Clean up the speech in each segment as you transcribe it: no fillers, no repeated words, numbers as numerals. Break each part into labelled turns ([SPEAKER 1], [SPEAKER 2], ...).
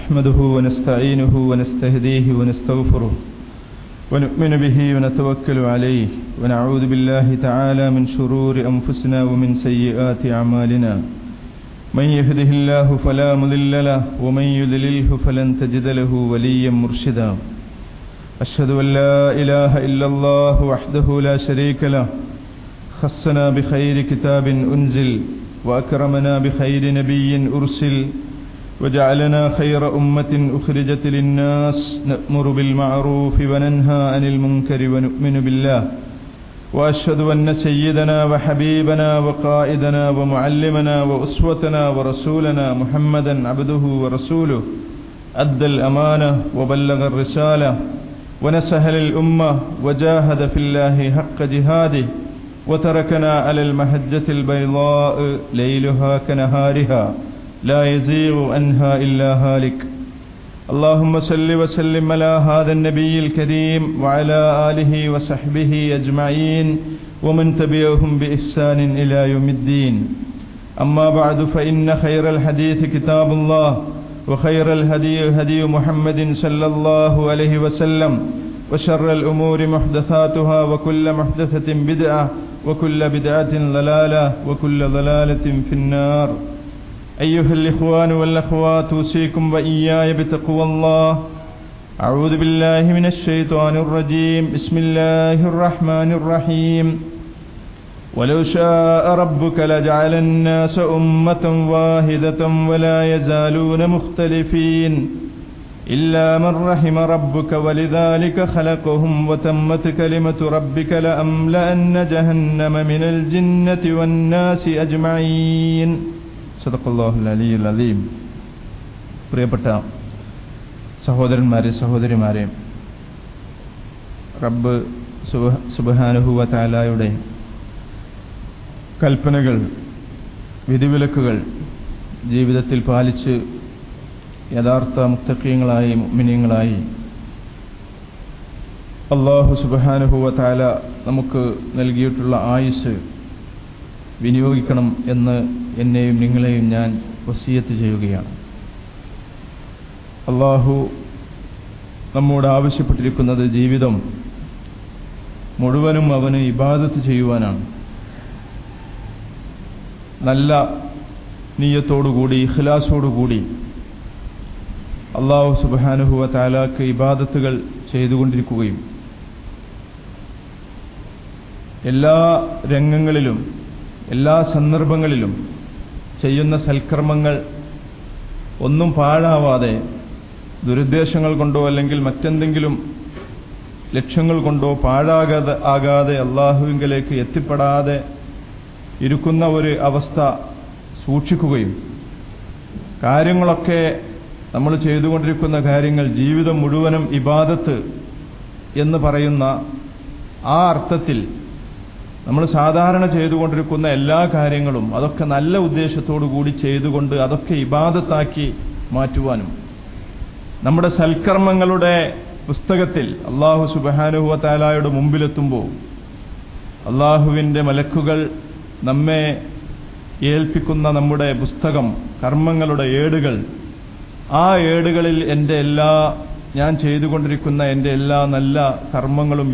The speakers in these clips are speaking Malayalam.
[SPEAKER 1] نحمده ونستعينه ونستهديه ونستغفره ونؤمن به ونتوكل عليه ونعوذ بالله تعالى من شرور أنفسنا ومن سيئات أعمالنا من يهده الله فلا مضل له ومن يضلله فلن تجد له وليا مرشدا أشهد أن لا إله إلا الله وحده لا شريك له خصنا بخير كتاب أنزل وأكرمنا بخير نبي أرسل وجعلنا خير أمة أخرجت للناس نأمر بالمعروف وننهى عن المنكر ونؤمن بالله وأشهد أن سيدنا وحبيبنا وقائدنا ومعلمنا وأسوتنا ورسولنا محمدا عبده ورسوله أدى الأمانة وبلغ الرسالة ونصح للأمة وجاهد في الله حق جهاده وتركنا على المحجة البيضاء ليلها كنهارها لا يزيغ عنها إلا هالك اللهم صل وسلم على هذا النبي الكريم وعلى آله وصحبه أجمعين ومن تبعهم بإحسان إلى يوم الدين أما بعد فإن خير الحديث كتاب الله وخير الهدي هدي محمد صلى الله عليه وسلم وشر الأمور محدثاتها وكل محدثة بدعة وكل بدعة ضلالة وكل ضلالة في النار أيها الإخوان والأخوات أوصيكم وإياي بتقوى الله أعوذ بالله من الشيطان الرجيم بسم الله الرحمن الرحيم ولو شاء ربك لجعل الناس أمة واحدة ولا يزالون مختلفين إلا من رحم ربك ولذلك خلقهم وتمت كلمة ربك لأملأن جهنم من الجنة والناس أجمعين സദഖല്ലാഹുൽ അലിയ്യുൽ അലീം. പ്രിയപ്പെട്ട സഹോദരന്മാരെ സഹോദരിമാരെ, റബ്ബ് സുബ്ഹാനഹു വ തആലയുടെ കൽപ്പനകൾ വിധിവിലക്കുകൾ ജീവിതത്തിൽ പാലിച്ച് യഥാർത്ഥ മുത്തഖീങ്ങളായി മുഅ്മിനീങ്ങളായി അല്ലാഹു സുബ്ഹാനഹു വ തആല നമുക്ക് നൽകിയിട്ടുള്ള ആയുസ് വിനിയോഗിക്കണം എന്ന് എന്നെയും നിങ്ങളെയും ഞാൻ വസിയത്ത് ചെയ്യുകയാണ്. അല്ലാഹു നമ്മോട് ആവശ്യപ്പെട്ടിരിക്കുന്നത് ജീവിതം മുഴുവനും അവന് ഇബാദത്ത് ചെയ്യുവാനാണ്. നല്ല നിയ്യത്തോടുകൂടി ഇഖ്ലാസോടുകൂടി അല്ലാഹു സുബ്ഹാനഹു വ തആലക്ക് ഇബാദത്തുകൾ ചെയ്തുകൊണ്ടിരിക്കുകയും എല്ലാ രംഗങ്ങളിലും എല്ലാ സന്ദർഭങ്ങളിലും ചെയ്യുന്ന സൽക്കർമ്മങ്ങൾ ഒന്നും പാഴാവാതെ ദുരുദ്ദേശങ്ങൾ കൊണ്ടോ അല്ലെങ്കിൽ മറ്റെന്തെങ്കിലും ലക്ഷ്യങ്ങൾ കൊണ്ടോ പാഴാകാതെ അല്ലാഹുവിങ്കലേക്ക് എത്തിപ്പെടാതെ ഇരിക്കുന്ന ഒരു അവസ്ഥ സൂക്ഷിക്കുകയും കാര്യങ്ങളൊക്കെ നമ്മൾ ചെയ്തുകൊണ്ടിരിക്കുന്ന കാര്യങ്ങൾ ജീവിതം മുഴുവനും ഇബാദത്ത് എന്ന് പറയുന്ന ആ അർത്ഥത്തിൽ നമ്മൾ സാധാരണ ചെയ്തുകൊണ്ടിരിക്കുന്ന എല്ലാ കാര്യങ്ങളും അതൊക്കെ നല്ല ഉദ്ദേശത്തോടു കൂടി ചെയ്തുകൊണ്ട് അതൊക്കെ ഇബാദത്താക്കി മാറ്റുവാനും നമ്മുടെ സൽക്കർമ്മങ്ങളുടെ പുസ്തകത്തിൽ അല്ലാഹു സുബ്ഹാനഹു വ തആലയുടെ മുമ്പിലെത്തുമ്പോൾ അല്ലാഹുവിൻ്റെ മലക്കുകൾ നമ്മെ ഏൽപ്പിക്കുന്ന നമ്മുടെ പുസ്തകം കർമ്മങ്ങളുടെ ഏടുകൾ, ആ ഏടുകളിൽ ഞാൻ ചെയ്തുകൊണ്ടിരിക്കുന്ന എൻ്റെ എല്ലാ നല്ല കർമ്മങ്ങളും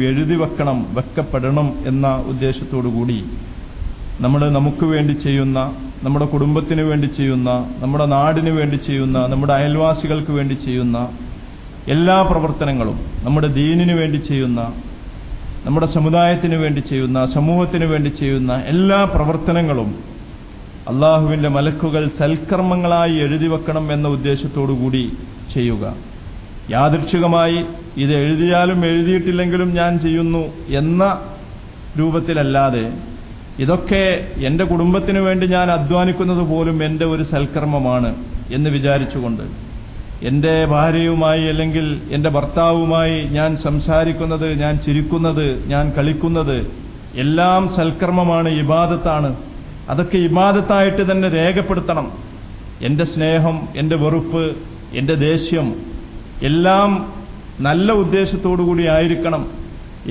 [SPEAKER 1] വെക്കപ്പെടണം എന്ന ഉദ്ദേശത്തോടുകൂടി നമ്മൾ നമുക്ക് വേണ്ടി ചെയ്യുന്ന, നമ്മുടെ കുടുംബത്തിന് വേണ്ടി ചെയ്യുന്ന, നമ്മുടെ നാടിന് വേണ്ടി ചെയ്യുന്ന, നമ്മുടെ അയൽവാസികൾക്ക് വേണ്ടി ചെയ്യുന്ന എല്ലാ പ്രവർത്തനങ്ങളും, നമ്മുടെ ദീനിനു വേണ്ടി ചെയ്യുന്ന, നമ്മുടെ സമുദായത്തിന് വേണ്ടി ചെയ്യുന്ന, സമൂഹത്തിന് വേണ്ടി ചെയ്യുന്ന എല്ലാ പ്രവർത്തനങ്ങളും അല്ലാഹുവിൻ്റെ മലക്കുകൾ സൽക്കർമ്മങ്ങളായി വെക്കണം എന്ന ഉദ്ദേശത്തോടുകൂടി ചെയ്യുക. യാദൃച്ഛികമായി ഇത് എഴുതിയാലും എഴുതിയിട്ടില്ലെങ്കിലും ഞാൻ ചെയ്യുന്നു എന്ന രൂപത്തിലല്ലാതെ ഇതൊക്കെ എൻ്റെ കുടുംബത്തിന് വേണ്ടി ഞാൻ അധ്വാനിക്കുന്നത് പോലും എൻ്റെ ഒരു സൽക്കർമ്മമാണ് എന്ന് വിചാരിച്ചുകൊണ്ട് എൻ്റെ ഭാര്യയുമായി അല്ലെങ്കിൽ എൻ്റെ ഭർത്താവുമായി ഞാൻ സംസാരിക്കുന്നത്, ഞാൻ ചിരിക്കുന്നത്, ഞാൻ കളിക്കുന്നത് എല്ലാം സൽക്കർമ്മമാണ്, ഇബാദത്താണ്. അതൊക്കെ ഇബാദത്തായിട്ട് തന്നെ രേഖപ്പെടുത്തണം. എൻ്റെ സ്നേഹം, എൻ്റെ വെറുപ്പ്, എൻ്റെ ദേഷ്യം എല്ലാം നല്ല ഉദ്ദേശത്തോടുകൂടി ആയിരിക്കണം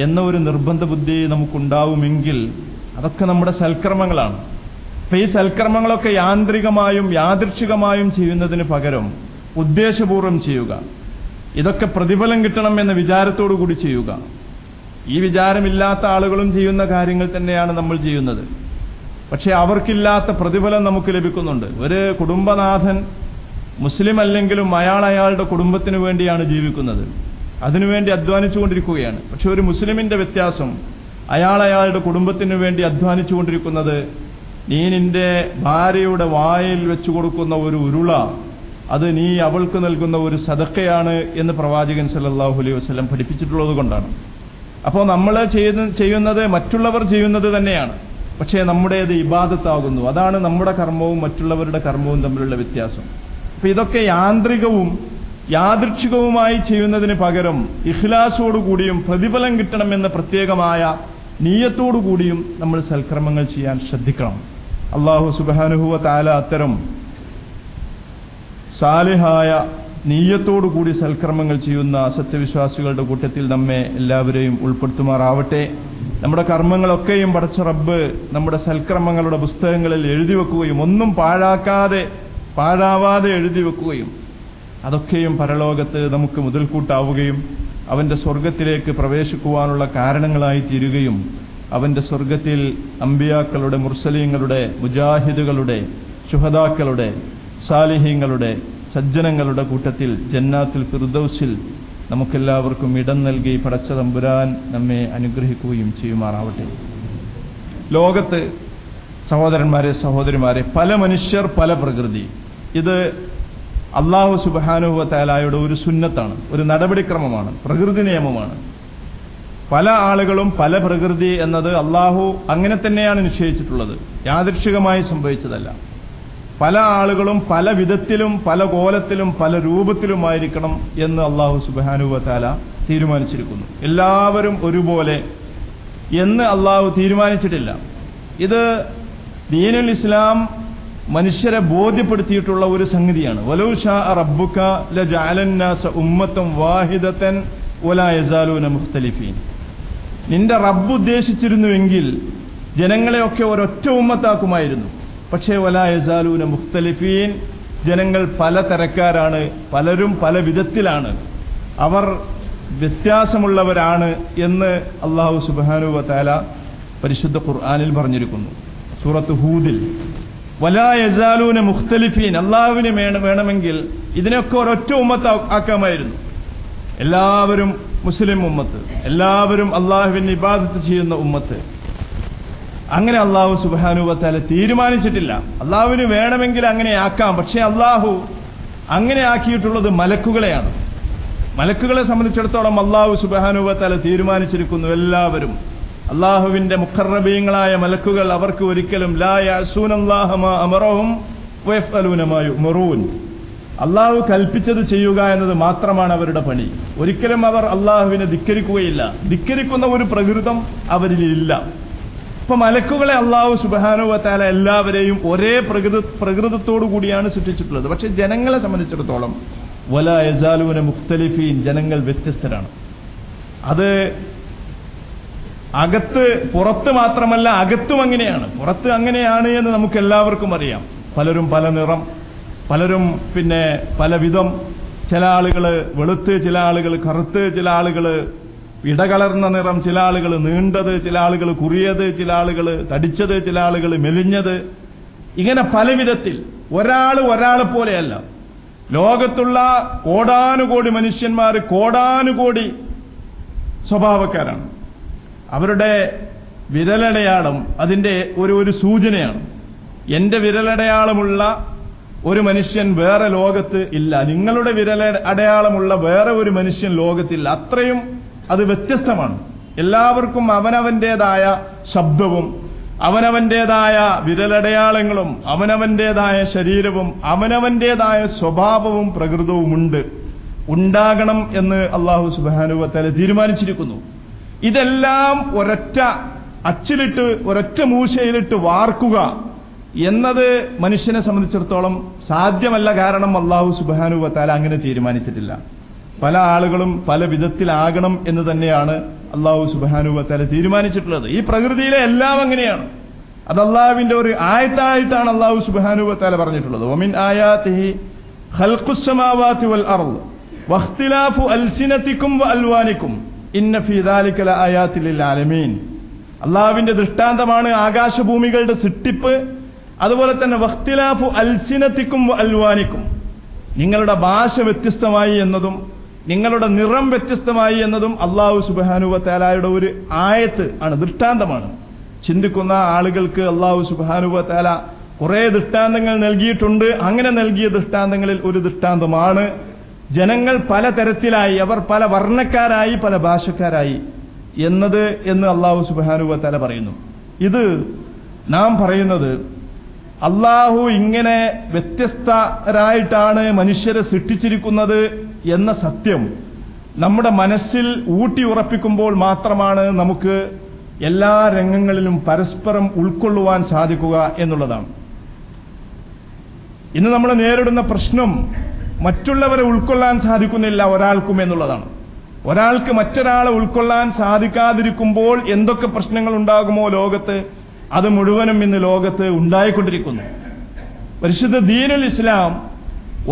[SPEAKER 1] എന്ന ഒരു നിർബന്ധ ബുദ്ധി നമുക്കുണ്ടാവുമെങ്കിൽ അതൊക്കെ നമ്മുടെ സൽക്കർമ്മങ്ങളാണ്. അപ്പോൾ ഈ സൽക്കർമ്മങ്ങളൊക്കെ യാന്ത്രികമായും യാദൃച്ഛികമായും ചെയ്യുന്നതിന് പകരം ഉദ്ദേശപൂർവ്വം ചെയ്യുക, ഇതൊക്കെ പ്രതിഫലം കിട്ടണം എന്ന വിചാരത്തോടു കൂടി ചെയ്യുക. ഈ വിചാരമില്ലാത്ത ആളുകളും ചെയ്യുന്ന കാര്യങ്ങൾ തന്നെയാണ് നമ്മൾ ചെയ്യുന്നത്. പക്ഷെ അവർക്കില്ലാത്ത പ്രതിഫലം നമുക്ക് ലഭിക്കുന്നുണ്ട്. ഒരു കുടുംബനാഥൻ മുസ്ലിം അല്ലെങ്കിലും അയാളുടെ കുടുംബത്തിന് വേണ്ടിയാണ് ജീവിക്കുന്നത്, അതിനുവേണ്ടി അധ്വാനിച്ചുകൊണ്ടിരിക്കുകയാണ്. പക്ഷെ ഒരു മുസ്ലിമിന്റെ വ്യത്യാസം, അയാളുടെ കുടുംബത്തിന് വേണ്ടി അധ്വാനിച്ചുകൊണ്ടിരിക്കുന്നത് നീ നിന്റെ ഭാര്യയുടെ വായിൽ വെച്ചു കൊടുക്കുന്ന ഒരു ഉരുള, അത് നീ അവൾക്ക് നൽകുന്ന ഒരു സദഖയാണ് എന്ന് പ്രവാചകൻ സല്ലല്ലാഹു അലൈഹി വസല്ലം പഠിപ്പിച്ചിട്ടുള്ളത് കൊണ്ടാണ്. അപ്പോൾ നമ്മൾ ചെയ്യുന്നത് മറ്റുള്ളവർ ചെയ്യുന്നത് തന്നെയാണ്, പക്ഷേ നമ്മുടേത് ഇബാദത്താകുന്നു. അതാണ് നമ്മുടെ കർമ്മവും മറ്റുള്ളവരുടെ കർമ്മവും തമ്മിലുള്ള വ്യത്യാസം. അപ്പൊ ഇതൊക്കെ യാന്ത്രികവും യാദൃച്ഛികവുമായി ചെയ്യുന്നതിന് പകരം ഇഖ്ലാസോടുകൂടിയും പ്രതിഫലം കിട്ടണമെന്ന പ്രത്യേകമായ നിയ്യത്തോടുകൂടിയും നമ്മൾ സൽക്കർമ്മങ്ങൾ ചെയ്യാൻ ശ്രദ്ധിക്കണം. അല്ലാഹു സുബ്ഹാനഹു വ തആല അത്തരം സാലിഹായ നിയ്യത്തോടുകൂടി സൽക്കർമ്മങ്ങൾ ചെയ്യുന്ന സത്യവിശ്വാസികളുടെ കൂട്ടത്തിൽ നമ്മെ എല്ലാവരെയും ഉൾപ്പെടുത്തുമാറാവട്ടെ. നമ്മുടെ കർമ്മങ്ങളൊക്കെയും പടച്ച റബ്ബ് നമ്മുടെ സൽക്കർമ്മങ്ങളുടെ പുസ്തകങ്ങളിൽ എഴുതി വെക്കുകയും ഒന്നും പാഴാവാതെ എഴുതി വെക്കുകയും അതൊക്കെയും പരലോകത്ത് നമുക്ക് മുതൽക്കൂട്ടാവുകയും അവന്റെ സ്വർഗത്തിലേക്ക് പ്രവേശിക്കുവാനുള്ള കാരണങ്ങളായി തീരുകയും അവന്റെ സ്വർഗത്തിൽ അമ്പിയാക്കളുടെ, മുർസലീങ്ങളുടെ, മുജാഹിദുകളുടെ, ശുഹദാക്കളുടെ, സാലിഹീങ്ങളുടെ, സജ്ജനങ്ങളുടെ കൂട്ടത്തിൽ ജന്നാത്തുൽ ഫിർദൗസിൽ നമുക്കെല്ലാവർക്കും ഇടം നൽകി പടച്ച തമ്പുരാൻ നമ്മെ അനുഗ്രഹിക്കുകയും ചെയ്യുമാറാവട്ടെ. ലോകത്ത് സഹോദരന്മാരെ, സഹോദരിമാരെ, പല മനുഷ്യർ പല പ്രകൃതി. ഇത് അല്ലാഹു സുബ്ഹാനഹു വ തആലയുടെ ഒരു സുന്നത്താണ്, ഒരു നടപടിക്രമമാണ്, പ്രകൃതി നിയമമാണ്. പല ആളുകളും പല പ്രകൃതി എന്നത് അല്ലാഹു അങ്ങനെ തന്നെയാണ് നിശ്ചയിച്ചിട്ടുള്ളത്, യാദൃച്ഛികമായി സംഭവിച്ചതല്ല. പല ആളുകളും പല വിധത്തിലും പല കോലത്തിലും പല രൂപത്തിലുമായിരിക്കണം എന്ന് അല്ലാഹു സുബ്ഹാനഹു വ തആല തീരുമാനിച്ചിരിക്കുന്നു. എല്ലാവരും ഒരുപോലെ എന്ന് അല്ലാഹു തീരുമാനിച്ചിട്ടില്ല. ഇത് ദീനുൽ ഇസ്ലാം മനുഷ്യരെ ബോധ്യപ്പെടുത്തിയിട്ടുള്ള ഒരു സംഗതിയാണ്. വലൗ ശാഅ റബ്ബുക ലജഅലന്നാസ ഉമ്മത്തൻ വാഹിദതൻ വലാ യസാലൂന മുഖ്തലിഫീൻ. നിന്റെ റബ്ബ് ഉദ്ദേശിച്ചിരുന്നുവെങ്കിൽ ജനങ്ങളെയൊക്കെ ഒരൊറ്റ ഉമ്മത്താക്കുമായിരുന്നു. പക്ഷേ വലാ യസാലൂന മുഖ്തലിഫീൻ, ജനങ്ങൾ പല തരക്കാരാണ്, പലരും പല വിധത്തിലാണ്, അവർ വ്യത്യാസമുള്ളവരാണ് എന്ന് അല്ലാഹു സുബ്ഹാനഹു വ തആല പരിശുദ്ധ ഖുർആനിൽ പറഞ്ഞിരിക്കുന്നു. സൂറത്ത് ഹൂദിൽ വലാ യസാലൂന മുഖ്തലിഫീൻ, അല്ലാഹുവിനെ വേണമെങ്കിൽ ഇതിനൊക്കെ ഒരൊറ്റ ഉമ്മത്ത് ആക്കാമായിരുന്നു. എല്ലാവരും മുസ്ലിം ഉമ്മത്ത്, എല്ലാവരും അല്ലാഹുവിനെ ഇബാദത്ത് ചെയ്യുന്ന ഉമ്മത്ത്. അങ്ങനെ അല്ലാഹു സുബ്ഹാനഹു വ തആല തീരുമാനിച്ചിട്ടില്ല. അല്ലാഹുവിന് വേണമെങ്കിൽ അങ്ങനെ ആക്കാം, പക്ഷേ അല്ലാഹു അങ്ങനെ ആക്കിയിട്ടുള്ളത് മലക്കുകളെയാണ്. മലക്കുകളെ സംബന്ധിച്ചിടത്തോളം അല്ലാഹു സുബ്ഹാനഹു വ തആല തീരുമാനിച്ചിരിക്കുന്നു, എല്ലാവരും അല്ലാഹുവിന്റെ മുഖറബീങ്ങളായ മലക്കുകൾ, അവർക്ക് ഒരിക്കലും ലാ യഅസൂനല്ലാഹ മാ അമറഹും വയഫ്അലൂന മാ യുഅ്മറൂൻ, അല്ലാഹു കൽപ്പിച്ചത് ചെയ്യുക എന്നത് മാത്രമാണ് അവരുടെ പണി. ഒരിക്കലും അവർ അല്ലാഹുവിനെ ധിക്കരിക്കുകയില്ല. ധിക്കരിക്കുന്ന ഒരു പ്രകൃതം അവരിലില്ല. ഇപ്പൊ മലക്കുകളെ അല്ലാഹു സുബ്ഹാനഹു വ തആല എല്ലാവരെയും ഒരേ പ്രകൃതത്തോടു കൂടിയാണ് സൃഷ്ടിച്ചിട്ടുള്ളത്. പക്ഷെ ജനങ്ങളെ സംബന്ധിച്ചിടത്തോളം വലാ യസാലൂന മുഖ്തലിഫീൻ, ജനങ്ങൾ വ്യത്യസ്തരാണ്. അത് പുറത്ത് മാത്രമല്ല, അകത്തും അങ്ങനെയാണ്. പുറത്ത് അങ്ങനെയാണ് എന്ന് നമുക്ക് എല്ലാവർക്കും അറിയാം. പലരും പല നിറം, പലരും പല വിധം. ചില ആളുകൾ വെളുത്ത്, ചില ആളുകൾ കറുത്ത്, ചില ആളുകൾ ഇടകലർന്ന നിറം, ചില ആളുകൾ നീണ്ടത്, ചില ആളുകൾ കുറിയത്, ചില ആളുകൾ തടിച്ചത്, ചില ആളുകൾ മെലിഞ്ഞത്. ഇങ്ങനെ പല വിധത്തിൽ ഒരാളെ പോലെയല്ല. ലോകത്തുള്ള കോടാനുകോടി മനുഷ്യന്മാർ കോടാനുകോടി സ്വഭാവക്കാരാണ്. അവരുടെ വിരലടയാളം അതിന്റെ ഒരു സൂചനയാണ്. എന്റെ വിരലടയാളമുള്ള ഒരു മനുഷ്യൻ വേറെ ലോകത്ത് ഇല്ല, നിങ്ങളുടെ വിരലടയാളമുള്ള വേറെ ഒരു മനുഷ്യൻ ലോകത്തില്ല. അത്രയും അത് വ്യത്യസ്തമാണ്. എല്ലാവർക്കും അവനവന്റേതായ ശബ്ദവും അവനവന്റേതായ വിരലടയാളങ്ങളും അവനവന്റേതായ ശരീരവും അവനവന്റേതായ സ്വഭാവവും പ്രകൃതവുമുണ്ട്, ഉണ്ടാകണം എന്ന് അല്ലാഹു സുബ്ഹാനഹു വ തആല തീരുമാനിച്ചിരിക്കുന്നു. ഇതെല്ലാം ഒരൊറ്റ അച്ചിലിട്ട് ഒരൊറ്റ മൂശയിലിട്ട് വാർക്കുക എന്നത് മനുഷ്യനെ സംബന്ധിച്ചിടത്തോളം സാധ്യമല്ല. കാരണം അല്ലാഹു സുബ്ഹാനഹു വ തആല അങ്ങനെ തീരുമാനിച്ചിട്ടില്ല. പല ആളുകളും പല വിധത്തിലാകണം എന്ന് തന്നെയാണ് അല്ലാഹു സുബ്ഹാനഹു വ തആല തീരുമാനിച്ചിട്ടുള്ളത്. ഈ പ്രകൃതിയിലെ എല്ലാം അങ്ങനെയാണ്. അത് അല്ലാഹുവിന്റെ ഒരു ആയത്തായിട്ടാണ് അല്ലാഹു സുബ്ഹാനഹു വ തആല പറഞ്ഞിട്ടുള്ളത്. വമിൻ ആയാതിഹി ഖൽഖുസ് സമാവാതി വൽ അർദ് വഖ്തിലാഫു അൽസിനതികും വഅൽവാനികും ഇന്ന ഫീ ദാലിക ലആയാതിൻ ലിൽ ആലമീൻ. അല്ലാഹുവിന്റെ ദൃഷ്ടാന്തമാണ് ആകാശഭൂമികളുടെ സൃഷ്ടിപ്പ്. അതുപോലെ തന്നെ വഖ്തിലാഫു അൽസിനതികും വഅൽവാനികും, നിങ്ങളുടെ ഭാഷ വ്യത്യസ്തമായി എന്നതും നിങ്ങളുടെ നിറം വ്യത്യസ്തമായി എന്നതും അല്ലാഹു സുബ്ഹാനഹു വ തആലയുടെ ഒരു ആയത്ത് ആണ്, ദൃഷ്ടാന്തമാണ്. ചിന്തിക്കുന്ന ആളുകൾക്ക് അല്ലാഹു സുബ്ഹാനഹു വ തആല കുറെ ദൃഷ്ടാന്തങ്ങൾ നൽകിയിട്ടുണ്ട്. അങ്ങനെ നൽകിയ ദൃഷ്ടാന്തങ്ങളിൽ ഒരു ദൃഷ്ടാന്തമാണ് ജനങ്ങൾ പലതരത്തിലായി, അവർ പല വർണ്ണക്കാരായി, പല ഭാഷക്കാരായി എന്ന് അല്ലാഹു സുബ്ഹാനഹു വ തആല പറയുന്നു. ഇത് നാം പറയുന്നത് അല്ലാഹു ഇങ്ങനെ വ്യത്യസ്തരായിട്ടാണ് മനുഷ്യരെ സൃഷ്ടിച്ചിരിക്കുന്നത് എന്ന സത്യം നമ്മുടെ മനസ്സിൽ ഊട്ടിയുറപ്പിക്കുമ്പോൾ മാത്രമാണ് നമുക്ക് എല്ലാ രംഗങ്ങളിലും പരസ്പരം ഉൾക്കൊള്ളുവാൻ സാധിക്കുക എന്നുള്ളതാണ്. ഇന്ന് നമ്മൾ നേരിടുന്ന പ്രശ്നം മറ്റുള്ളവരെ ഉൾക്കൊള്ളാൻ സാധിക്കുന്നില്ല ഒരാൾക്കും എന്നുള്ളതാണ്. ഒരാൾക്ക് മറ്റൊരാളെ ഉൾക്കൊള്ളാൻ സാധിക്കാതിരിക്കുമ്പോൾ എന്തൊക്കെ പ്രശ്നങ്ങൾ ഉണ്ടാകുമോ ലോകത്ത്, അത് മുഴുവനും ഇന്ന് ലോകത്ത് ഉണ്ടായിക്കൊണ്ടിരിക്കുന്നു. പരിശുദ്ധ ദീനുൽ ഇസ്ലാം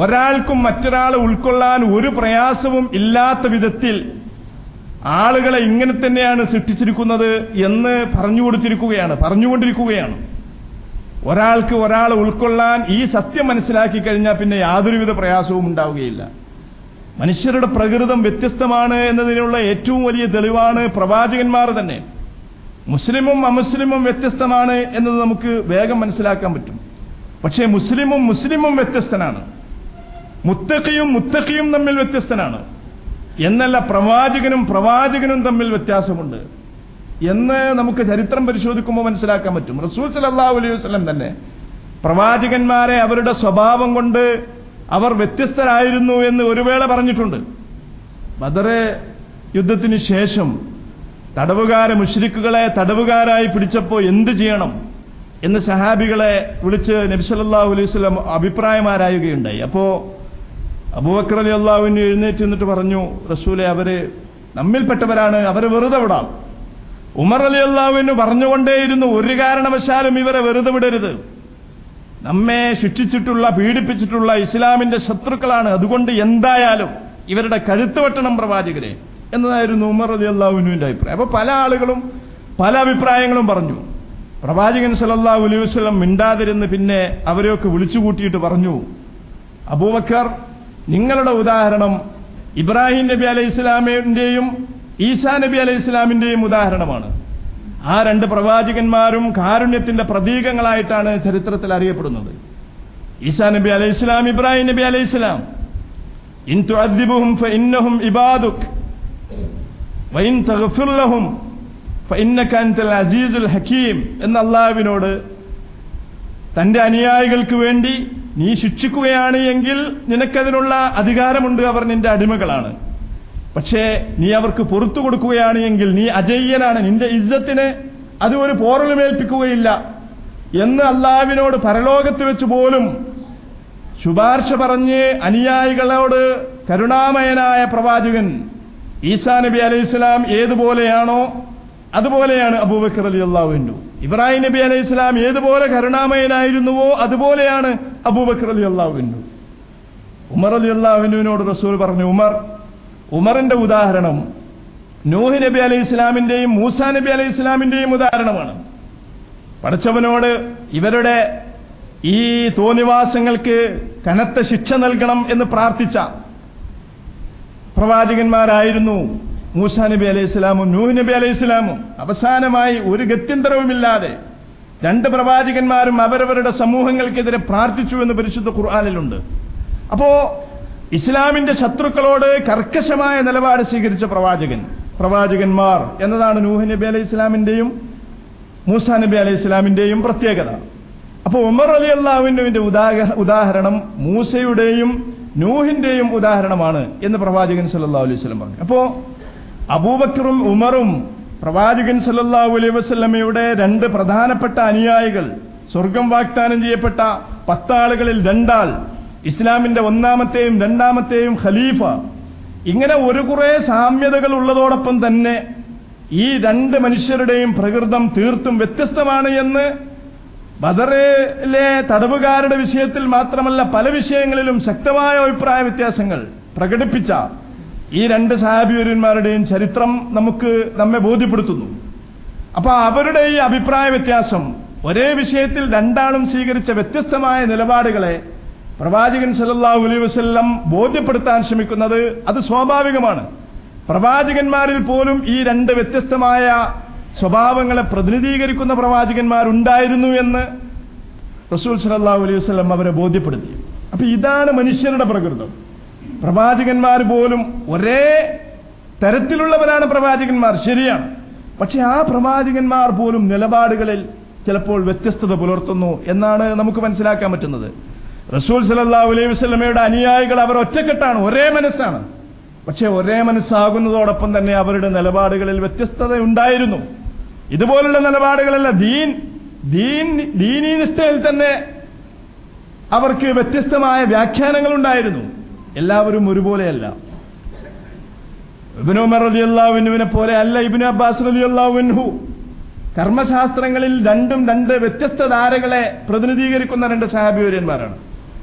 [SPEAKER 1] ഒരാൾക്കും മറ്റൊരാളെ ഉൾക്കൊള്ളാൻ ഒരു പ്രയാസവും ഇല്ലാത്ത വിധത്തിൽ ആളുകളെ ഇങ്ങനെ തന്നെയാണ് സൃഷ്ടിച്ചിരിക്കുന്നത് എന്ന് പറഞ്ഞുകൊണ്ടിരിക്കുകയാണ്. ഒരാൾക്ക് ഒരാളെ ഉൾക്കൊള്ളാൻ ഈ സത്യം മനസ്സിലാക്കി കഴിഞ്ഞാൽ പിന്നെ യാതൊരുവിധ പ്രയാസവും ഉണ്ടാവുകയില്ല. മനുഷ്യരുടെ പ്രകൃതം വ്യത്യസ്തമാണ് എന്നതിനുള്ള ഏറ്റവും വലിയ തെളിവാണ് പ്രവാചകന്മാർ തന്നെ. മുസ്ലിമും അമുസ്ലിമും വ്യത്യസ്തമാണ് എന്നത് നമുക്ക് വേഗം മനസ്സിലാക്കാൻ പറ്റും. പക്ഷേ മുസ്ലിമും വ്യത്യസ്തനാണ്, മുത്തഖിയും തമ്മിൽ വ്യത്യസ്തനാണ് എന്നല്ല, പ്രവാചകനും തമ്മിൽ വ്യത്യാസമുണ്ട് എന്ന് നമുക്ക് ചരിത്രം പരിശോധിക്കുമ്പോൾ മനസ്സിലാക്കാൻ പറ്റും. റസൂൽ സല്ലല്ലാഹു അലൈഹി വസല്ലം തന്നെ പ്രവാചകന്മാരെ അവരുടെ സ്വഭാവം കൊണ്ട് അവർ വ്യത്യസ്തരായിരുന്നു എന്ന് ഒരു വേള പറഞ്ഞിട്ടുണ്ട്. ബദർ യുദ്ധത്തിന് ശേഷം മുശ്രിക്കുകളെ തടവുകാരായി പിടിച്ചപ്പോൾ എന്ത് ചെയ്യണം എന്ന് സഹാബികളെ വിളിച്ച് നബി സല്ലല്ലാഹു അലൈഹി വസല്ലം അഭിപ്രായമാരായുകയുണ്ടായി. അപ്പോ അബൂബക്കർ റളിയല്ലാഹു അൻഹു എഴുന്നേറ്റ് നിന്നിട്ട് പറഞ്ഞു, റസൂലേ, അവര് നമ്മിൽപ്പെട്ടവരാണ്, അവരെ വെറുതെ വിടാം. ഉമർ റളിയല്ലാഹു അൻഹു പറഞ്ഞുകൊണ്ടേയിരുന്നു, ഒരു കാരണവശാലും ഇവരെ വെറുതെ വിടരുത്, നമ്മെ ശിക്ഷിച്ചിട്ടുള്ള പീഡിപ്പിച്ചിട്ടുള്ള ഇസ്ലാമിന്റെ ശത്രുക്കളാണ്, അതുകൊണ്ട് എന്തായാലും ഇവരുടെ കഴുത്ത് വെട്ടണം പ്രവാചകരെ എന്നതായിരുന്നു ഉമർ റളിയല്ലാഹു അൻഹുവിന്റെ അഭിപ്രായം. അപ്പൊ പല ആളുകളും പല അഭിപ്രായങ്ങളും പറഞ്ഞു. പ്രവാചകൻ സല്ലല്ലാഹു അലൈഹി വസല്ലം മിണ്ടാതിരുന്ന് പിന്നെ അവരെയൊക്കെ വിളിച്ചുകൂട്ടിയിട്ട് പറഞ്ഞു, അബൂബക്കർ, നിങ്ങളുടെ ഉദാഹരണം ഇബ്രാഹിം നബി അലൈഹി ഇസ്ലാമിന്റെയും ഈസാ നബി അലൈഹി ഇസ്ലാമിന്റെയും ഉദാഹരണമാണ്. ആ രണ്ട് പ്രവാചകന്മാരും കാരുണ്യത്തിന്റെ പ്രതീകങ്ങളായിട്ടാണ് ചരിത്രത്തിൽ അറിയപ്പെടുന്നത്. ഈസാ നബി അലൈഹി ഇസ്ലാം, ഇബ്രാഹിം നബി അലൈഹി ഇസ്ലാം, ഇൻ തുഅദ്ദിബുഹും ഫഇന്നഹും ഇബാദുക് വഇൻ തഗ്ഫിർ ലഹും ഫഇന്നക അൻതൽ അസീസുൽ ഹകീം എന്ന അല്ലാഹുവിനോട് തന്റെ അനുയായികൾക്ക് വേണ്ടി നീ ശിക്ഷിക്കുകയാണ് എങ്കിൽ നിനക്കതിനുള്ള അധികാരമുണ്ട്, അവർ നിന്റെ അടിമകളാണ്. പക്ഷേ നീ അവർക്ക് പുറത്തു കൊടുക്കുകയാണ് എങ്കിൽ നീ അജയ്യനാണ്, നിന്റെ ഇസ്സത്തിന് അത് ഒരു പോറലുമേൽപ്പിക്കുകയില്ല എന്ന് അല്ലാഹുവിനോട് പരലോകത്ത് വെച്ച് പോലും ശുപാർശ പറഞ്ഞ് അനുയായികളോട് കരുണാമയനായ പ്രവാചകൻ ഈസാ നബി അലൈഹിസ്സലാം ഏതുപോലെയാണോ അതുപോലെയാണ് അബൂബക്കർ റളിയല്ലാഹു അൻഹു. ഇബ്രാഹിം നബി അലൈഹിസ്സലാം ഏതുപോലെ കരുണാമയനായിരുന്നുവോ അതുപോലെയാണ് അബൂബക്കർ റളിയല്ലാഹു അൻഹു. ഉമർ റളിയല്ലാഹു അൻഹുവിനോട് റസൂൽ പറഞ്ഞു, ഉമറിന്റെ ഉദാഹരണം നൂഹ് നബി അലൈഹിസ്സലാമിന്റെയും മൂസാ നബി അലൈഹിസ്സലാമിന്റെയും ഉദാഹരണമാണ്. പടച്ചവനോട് ഇവരുടെ ഈ തോന്നിവാസങ്ങൾക്ക് കനത്ത ശിക്ഷ നൽകണം എന്ന് പ്രാർത്ഥിച്ച പ്രവാചകന്മാരായിരുന്നു മൂസാ നബി അലൈഹിസ്സലാമും നൂഹ് നബി അലൈഹിസ്സലാമും. അവസാനമായി ഒരു ഗത്യന്തരവുമില്ലാതെ രണ്ട് പ്രവാചകന്മാരും അവരവരുടെ സമൂഹങ്ങൾക്കെതിരെ പ്രാർത്ഥിച്ചു എന്ന് പരിശുദ്ധ ഖുർആനിലുണ്ട്. അപ്പോ ഇസ്ലാമിന്റെ ശത്രുക്കളോട് കർക്കശമായ നിലപാട് സ്വീകരിച്ച പ്രവാചകന്മാർ എന്നതാണ് നൂഹ് നബി അലൈഹി ഇസ്ലാമിന്റെയും മൂസാ നബി അലൈഹി ഇസ്ലാമിന്റെയും പ്രത്യേകത. അപ്പോൾ ഉമർ റളിയല്ലാഹു അൻഹുവിന്റെ ഉദാഹരണം മൂസയുടെയും നൂഹിന്റെയും ഉദാഹരണമാണ് എന്ന് പ്രവാചകൻ സല്ലല്ലാഹു അലൈഹി വസല്ലം പറഞ്ഞു. അപ്പോ അബൂബക്കറും ഉമറും പ്രവാചകൻ സല്ലല്ലാഹു അലൈഹി വസല്ലമയുടെ രണ്ട് പ്രധാനപ്പെട്ട അനുയായികൾ, സ്വർഗം വാഗ്ദാനം ചെയ്യപ്പെട്ട 10 ആളുകളിൽ 2 ആൾ, ഇസ്ലാമിന്റെ ഒന്നാമത്തെയും രണ്ടാമത്തെയും ഖലീഫ. ഇങ്ങനെ ഒരു കുറെ സാമ്യതകൾ ഉള്ളതോടൊപ്പം തന്നെ ഈ രണ്ട് മനുഷ്യരുടെയും പ്രകൃതം തീർത്തും വ്യത്യസ്തമാണ് എന്ന്
[SPEAKER 2] ബദറിലെ തടവുകാരുടെ വിഷയത്തിൽ മാത്രമല്ല പല വിഷയങ്ങളിലും ശക്തമായ അഭിപ്രായ വ്യത്യാസങ്ങൾ പ്രകടിപ്പിച്ച ഈ രണ്ട് സഹാബിവര്യന്മാരുടെയും ചരിത്രം നമ്മെ ബോധ്യപ്പെടുത്തുന്നു. അപ്പൊ അവരുടെ ഈ അഭിപ്രായ വ്യത്യാസം, ഒരേ വിഷയത്തിൽ രണ്ടാളും സ്വീകരിച്ച വ്യത്യസ്തമായ നിലപാടുകളെ പ്രവാചകൻ സല്ലല്ലാഹു അലൈഹി വസല്ലം ബോധ്യപ്പെടുത്താൻ ശ്രമിക്കുന്നത് അത് സ്വാഭാവികമാണ്. പ്രവാചകന്മാരിൽ പോലും ഈ രണ്ട് വ്യത്യസ്തമായ സ്വഭാവങ്ങളെ പ്രതിനിധീകരിക്കുന്ന പ്രവാചകന്മാരുണ്ടായിരുന്നു എന്ന് റസൂൽ സല്ലല്ലാഹു അലൈഹി വസല്ലം അവരെ ബോധ്യപ്പെടുത്തി. അപ്പൊ ഇതാണ് മനുഷ്യരുടെ പ്രകൃതം. പ്രവാചകന്മാർ പോലും ഒരേ തരത്തിലുള്ളവരാണ് പ്രവാചകന്മാർ, ശരിയാണ്. പക്ഷെ ആ പ്രവാചകന്മാർ പോലും നിലപാടുകളിൽ ചിലപ്പോൾ വ്യത്യസ്തത പുലർത്തുന്നു എന്നാണ് നമുക്ക് മനസ്സിലാക്കാൻ പറ്റുന്നത്. റസൂൽ സല്ലല്ലാഹു അലൈഹി വസല്ലമയുടെ അനുയായികൾ അവർ ഒറ്റക്കെട്ടാണ്, ഒരേ മനസ്സാണ്. പക്ഷെ ഒരേ മനസ്സാകുന്നതോടൊപ്പം തന്നെ അവരുടെ നിലപാടുകളിൽ വ്യത്യസ്തത ഉണ്ടായിരുന്നു. ഇതുപോലുള്ള നിലപാടുകളല്ല, ദീനീ നിഷ്ഠയിൽ തന്നെ അവർക്ക് വ്യത്യസ്തമായ വ്യാഖ്യാനങ്ങൾ ഉണ്ടായിരുന്നു. എല്ലാവരും ഒരുപോലെയല്ല. ഇബ്നു ഉമർ റളിയല്ലാഹു അൻഹുവിനെ പോലെ അല്ല ഇബ്നു അബ്ബാസ് റളിയല്ലാഹു അൻഹു. കർമ്മശാസ്ത്രങ്ങളിൽ രണ്ട് വ്യത്യസ്ത ധാരകളെ പ്രതിനിധീകരിക്കുന്ന രണ്ട് സഹാബിവര്യന്മാരാണ്.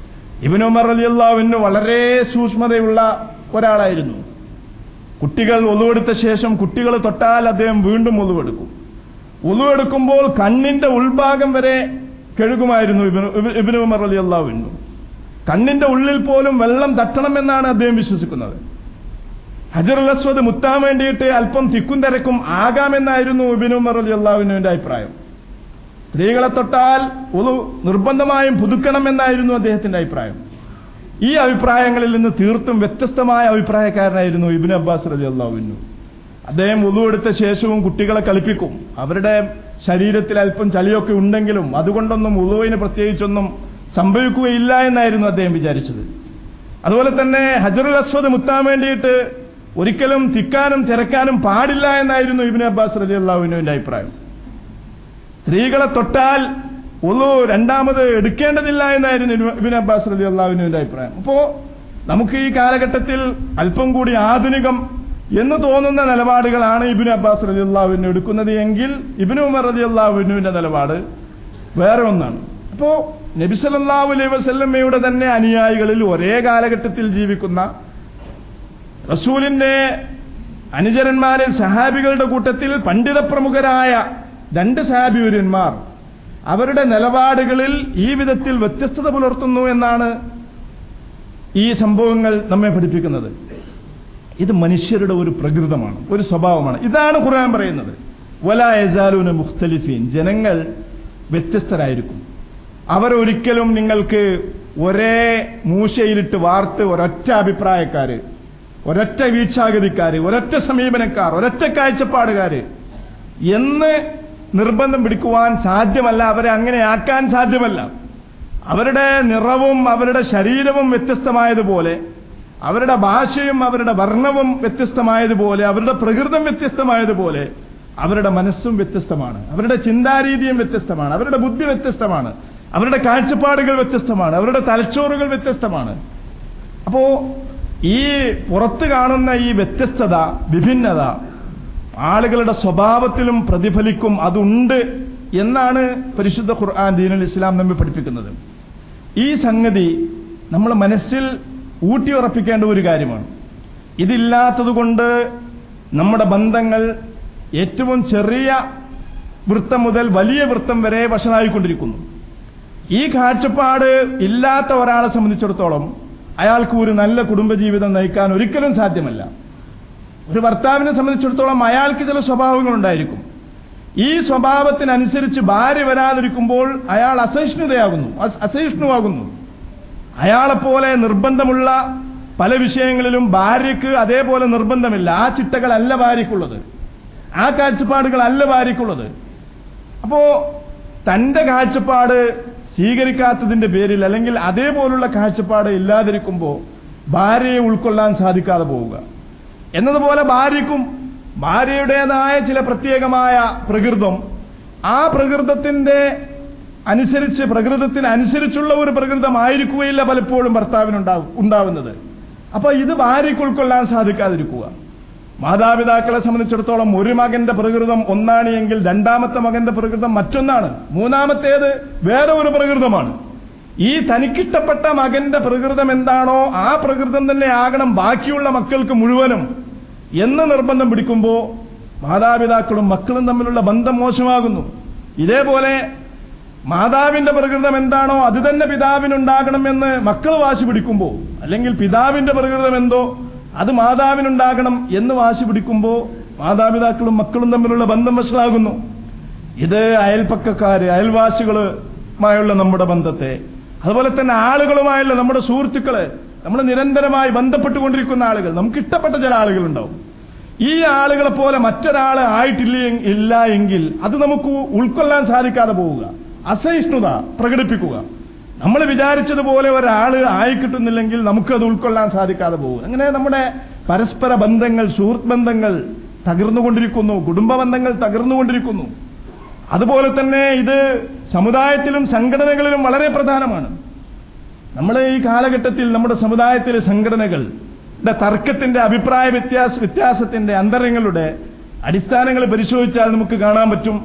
[SPEAKER 2] ഇബ്നു ഉമർ റളിയല്ലാഹു അൻഹു വളരെ സൂക്ഷ്മതയുള്ള ഒരാളായിരുന്നു. കുട്ടികൾ ഒളുവെടുത്ത ശേഷം കുട്ടികൾ തൊട്ടാൽ അദ്ദേഹം വീണ്ടും ഒളുവെടുക്കും. ഒളുവെടുക്കുമ്പോൾ കണ്ണിന്റെ ഉൾഭാഗം വരെ കഴുകുമായിരുന്നു ഇബ്നു ഉമർ റളിയല്ലാഹു അൻഹു. കണ്ണിന്റെ ഉള്ളിൽ പോലും വെള്ളം തട്ടണമെന്നാണ് അദ്ദേഹം വിശ്വസിക്കുന്നത്. ഹജറുൽ അസ്വദ് മുത്താൻ വേണ്ടിയിട്ട് അല്പം തിക്കും തിരക്കും ആകാമെന്നായിരുന്നു ഇബ്നു ഉമർ റളിയല്ലാഹു അൻഹുവിന്റെ അഭിപ്രായം. സ്ത്രീകളെ തൊട്ടാൽ ഒളു നിർബന്ധമായും പുതുക്കണം എന്നായിരുന്നു അദ്ദേഹത്തിന്റെ അഭിപ്രായം. ഈ അഭിപ്രായങ്ങളിൽ നിന്ന് തീർത്തും വ്യത്യസ്തമായ അഭിപ്രായക്കാരനായിരുന്നു ഇബ്നു അബ്ബാസ് റളിയല്ലാഹു അൻഹു. അദ്ദേഹം വുളു എടുത്ത ശേഷവും കുട്ടികളെ കളിപ്പിക്കും. അവരുടെ ശരീരത്തിൽ അല്പം ചളിയൊക്കെ ഉണ്ടെങ്കിലും അതുകൊണ്ടൊന്നും വുളുവിന് പ്രത്യേകിച്ചൊന്നും സംഭവിക്കുകയില്ല എന്നായിരുന്നു അദ്ദേഹം വിചാരിച്ചത്. അതുപോലെ തന്നെ ഹജറുൽ അസ്വദ് മുത്താൻ വേണ്ടിയിട്ട് ഒരിക്കലും തിക്കാനും തിരക്കാനും പാടില്ല എന്നായിരുന്നു ഇബ്നു അബ്ബാസ് റളിയല്ലാഹു അൻഹുവിന്റെ അഭിപ്രായം. സ്ത്രീകളെ തൊട്ടാൽ ഒളു രണ്ടാമത് എടുക്കേണ്ടതില്ല എന്നായിരുന്നു ഇബ്നു അബ്ബാസ് റളിയല്ലാഹു അൻഹുവിന്റെ അഭിപ്രായം. അപ്പോ നമുക്ക് ഈ കാലഘട്ടത്തിൽ അല്പം കൂടി ആധുനികം എന്ന് തോന്നുന്ന നിലപാടുകളാണ് ഇബ്നു അബ്ബാസ് റളിയല്ലാഹു അൻഹു എടുക്കുന്നത് എങ്കിൽ ഇബ്നു ഉമർ റളിയല്ലാഹു അൻഹുവിന്റെ നിലപാട് വേറെ ഒന്നാണ്. അപ്പോ നബി സല്ലല്ലാഹു അലൈഹി വസല്ലമയുടെ തന്നെ അനുയായികളിൽ ഒരേ കാലഘട്ടത്തിൽ ജീവിക്കുന്ന റസൂലിന്റെ അനുചരന്മാരിൽ സഹാബികളുടെ കൂട്ടത്തിൽ പണ്ഡിത പ്രമുഖരായ രണ്ട് സഹാബിവര്യന്മാർ അവരുടെ നിലപാടുകളിൽ ഈ വിധത്തിൽ വ്യത്യസ്തത പുലർത്തുന്നു എന്നാണ് ഈ സംഭവങ്ങൾ നമ്മെ പഠിപ്പിക്കുന്നത്. ഇത് മനുഷ്യരുടെ ഒരു പ്രകൃതമാണ്, ഒരു സ്വഭാവമാണ്. ഇതാണ് ഖുർആൻ പറയുന്നത്, വലാ യസാലൂന മുഖ്തലിഫീൻ. ജനങ്ങൾ വ്യത്യസ്തരായിരിക്കും. അവരൊരിക്കലും നിങ്ങൾക്ക് ഒരേ മൂശയിലിട്ട് വാർത്ത് ഒരൊറ്റ അഭിപ്രായക്കാര്, ഒരൊറ്റ വീക്ഷാഗതിക്കാര്, ഒരൊറ്റ സമീപനക്കാർ, ഒരൊറ്റ കാഴ്ചപ്പാടുകാര് എന്ന് നിർബന്ധം പിടിക്കുവാൻ സാധ്യമല്ല. അവരെ അങ്ങനെ ആക്കാൻ സാധ്യമല്ല. അവരുടെ നിറവും അവരുടെ ശരീരവും വ്യത്യസ്തമായതുപോലെ, അവരുടെ ഭാഷയും അവരുടെ വർണ്ണവും വ്യത്യസ്തമായതുപോലെ, അവരുടെ പ്രകൃതം വ്യത്യസ്തമായതുപോലെ അവരുടെ മനസ്സും വ്യത്യസ്തമാണ്, അവരുടെ ചിന്താരീതിയും വ്യത്യസ്തമാണ്, അവരുടെ ബുദ്ധി വ്യത്യസ്തമാണ്, അവരുടെ കാഴ്ചപ്പാടുകൾ വ്യത്യസ്തമാണ്, അവരുടെ തലച്ചോറുകൾ വ്യത്യസ്തമാണ്. അപ്പോ ഈ പുറത്ത് കാണുന്ന ഈ വ്യത്യസ്തത, വിഭിന്നത ആളുകളുടെ സ്വഭാവത്തിലും പ്രതിഫലിക്കും, അതുണ്ട് എന്നാണ് പരിശുദ്ധ ഖുർആൻ ദീനുൽ ഇസ്ലാം നമ്മെ പഠിപ്പിക്കുന്നത്. ഈ സംഗതി നമ്മൾ മനസ്സിൽ ഊട്ടിയുറപ്പിക്കേണ്ട ഒരു കാര്യമാണ്. ഇതില്ലാത്തതുകൊണ്ട് നമ്മുടെ ബന്ധങ്ങൾ ഏറ്റവും ചെറിയ വൃത്തം മുതൽ വലിയ വൃത്തം വരെ വഷളായിക്കൊണ്ടിരിക്കുന്നു. ഈ കാഴ്ചപ്പാട് ഇല്ലാത്ത ഒരാളെ സംബന്ധിച്ചിടത്തോളം അയാൾക്ക് ഒരു നല്ല കുടുംബജീവിതം നയിക്കാൻ ഒരിക്കലും സാധ്യമല്ല. ഒരു ഭർത്താവിനെ സംബന്ധിച്ചിടത്തോളം അയാൾക്ക് ചില സ്വഭാവങ്ങളുണ്ടായിരിക്കും. ഈ സ്വഭാവത്തിനനുസരിച്ച് ഭാര്യ വരാതിരിക്കുമ്പോൾ അയാൾ അസഹിഷ്ണുവാകുന്നു. അയാളെപ്പോലെ നിർബന്ധമുള്ള പല വിഷയങ്ങളിലും ഭാര്യയ്ക്ക് അതേപോലെ നിർബന്ധമില്ല. ആ ചിട്ടകളല്ല ഭാര്യയ്ക്കുള്ളത്, ആ കാഴ്ചപ്പാടുകളല്ല ഭാര്യയ്ക്കുള്ളത്. അപ്പോ തന്റെ കാഴ്ചപ്പാട് സ്വീകരിക്കാത്തതിന്റെ പേരിൽ അല്ലെങ്കിൽ അതേപോലുള്ള കാഴ്ചപ്പാട് ഇല്ലാതിരിക്കുമ്പോൾ ഭാര്യയെ ഉൾക്കൊള്ളാൻ സാധിക്കാതെ പോവുക എന്നതുപോലെ ഭാര്യയ്ക്കും ഭാര്യയുടേതായ ചില പ്രത്യേകമായ പ്രകൃതം, ആ പ്രകൃതത്തിന് അനുസരിച്ചുള്ള ഒരു പ്രകൃതമായിരിക്കുകയില്ല പലപ്പോഴും ഭർത്താവിനുണ്ടാവുന്നത്. അപ്പൊ ഇത് ഭാര്യയ്ക്ക് ഉൾക്കൊള്ളാൻ സാധിക്കാതിരിക്കുക. മാതാപിതാക്കളെ സംബന്ധിച്ചിടത്തോളം ഒരു മകന്റെ പ്രകൃതം ഒന്നാണ് എങ്കിൽ രണ്ടാമത്തെ മകന്റെ പ്രകൃതം മറ്റൊന്നാണ്, മൂന്നാമത്തേത് വേറെ ഒരു പ്രകൃതമാണ്. ഈ തനിക്കിഷ്ടപ്പെട്ട മകന്റെ പ്രകൃതം എന്താണോ ആ പ്രകൃതം തന്നെ ആകണം ബാക്കിയുള്ള മക്കൾക്ക് മുഴുവനും എന്ന് നിർബന്ധം പിടിക്കുമ്പോൾ മാതാപിതാക്കളും മക്കളും തമ്മിലുള്ള ബന്ധം മോശമാകുന്നു. ഇതേപോലെ മാതാവിന്റെ പ്രകൃതം എന്താണോ അത് തന്നെ പിതാവിനുണ്ടാകണമെന്ന് മക്കൾ വാശി പിടിക്കുമ്പോൾ, അല്ലെങ്കിൽ പിതാവിന്റെ പ്രകൃതം എന്തോ അത് മാതാവിനുണ്ടാകണം എന്ന് വാശി പിടിക്കുമ്പോൾ മാതാപിതാക്കളും മക്കളും തമ്മിലുള്ള ബന്ധം വഷളാകുന്നു. ഇത് അയൽപ്പക്കക്കാര്, അയൽവാസികളുമായുള്ള നമ്മുടെ ബന്ധത്തെ, അതുപോലെ തന്നെ ആളുകളുമായുള്ള നമ്മുടെ സുഹൃത്തുക്കള്, നമ്മൾ നിരന്തരമായി ബന്ധപ്പെട്ടുകൊണ്ടിരിക്കുന്ന ആളുകൾ, നമുക്ക് ഇഷ്ടപ്പെട്ട ചില ആളുകളുണ്ടാവും. ഈ ആളുകളെ പോലെ മറ്റൊരാള് ഇല്ല എങ്കിൽ അത് നമുക്ക് ഉൾക്കൊള്ളാൻ സാധിക്കാതെ പോവുക, അസഹിഷ്ണുത പ്രകടിപ്പിക്കുക. നമ്മൾ വിചാരിച്ചതുപോലെ ഒരാള് കിട്ടുന്നില്ലെങ്കിൽ നമുക്കത് ഉൾക്കൊള്ളാൻ സാധിക്കാതെ പോവുക. അങ്ങനെ നമ്മുടെ പരസ്പര ബന്ധങ്ങൾ, സുഹൃത്ത് ബന്ധങ്ങൾ തകർന്നുകൊണ്ടിരിക്കുന്നു, കുടുംബ ബന്ധങ്ങൾ തകർന്നുകൊണ്ടിരിക്കുന്നു. അതുപോലെ തന്നെ ഇത് സമുദായത്തിലും സംഘടനകളിലും വളരെ പ്രധാനമാണ്. നമ്മൾ ഈ കാലഘട്ടത്തിൽ നമ്മുടെ സമുദായത്തിലെ സംഘടനകളുടെ തർക്കത്തിന്റെ, അഭിപ്രായ വ്യത്യാസത്തിന്റെ, അന്തരങ്ങളുടെ അടിസ്ഥാനങ്ങൾ പരിശോധിച്ചാൽ നമുക്ക് കാണാൻ പറ്റും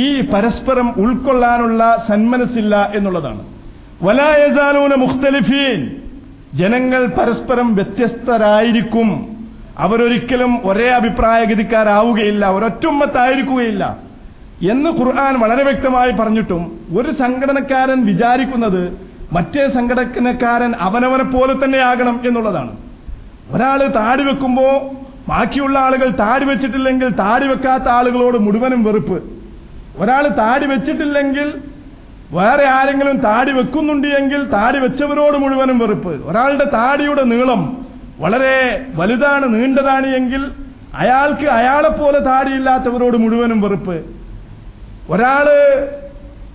[SPEAKER 2] ഈ പരസ്പരം ഉൾക്കൊള്ളാനുള്ള സന്മനസ്സില്ല എന്നുള്ളതാണ്. വലാ യസാലൂന മുഖ്തലിഫീൻ, ജനങ്ങൾ പരസ്പരം വ്യത്യസ്തരായിരിക്കും, അവരൊരിക്കലും ഒരേ അഭിപ്രായഗതിക്കാരാവുകയില്ല, ഒരൊറ്റുമ്മത്തായിരിക്കുകയില്ല എന്ന് ഖുർആൻ വളരെ വ്യക്തമായി പറഞ്ഞിട്ടും ഒരു സംഘടനക്കാരൻ വിചാരിക്കുന്നത് മറ്റേ സംഘടനക്കാരൻ അവനവനെ പോലെ തന്നെയാകണം എന്നുള്ളതാണ്. ഒരാൾ താടി വെക്കുമ്പോൾ ബാക്കിയുള്ള ആളുകൾ താടി വെച്ചിട്ടില്ലെങ്കിൽ താടി വെക്കാത്ത ആളുകളോട് മുഴുവനും വെറുപ്പ്. ഒരാൾ താടി വെച്ചിട്ടില്ലെങ്കിൽ വേറെ ആരെങ്കിലും താടി വെക്കുന്നുണ്ട് എങ്കിൽ താടി വെച്ചവരോട് മുഴുവനും വെറുപ്പ്. ഒരാളുടെ താടിയുടെ നീളം വളരെ വലുതാണ്, നീണ്ടതാണ് എങ്കിൽ അയാൾക്ക് അയാളെപ്പോലെ താടിയില്ലാത്തവരോട് മുഴുവനും വെറുപ്പ്. ഒരാള്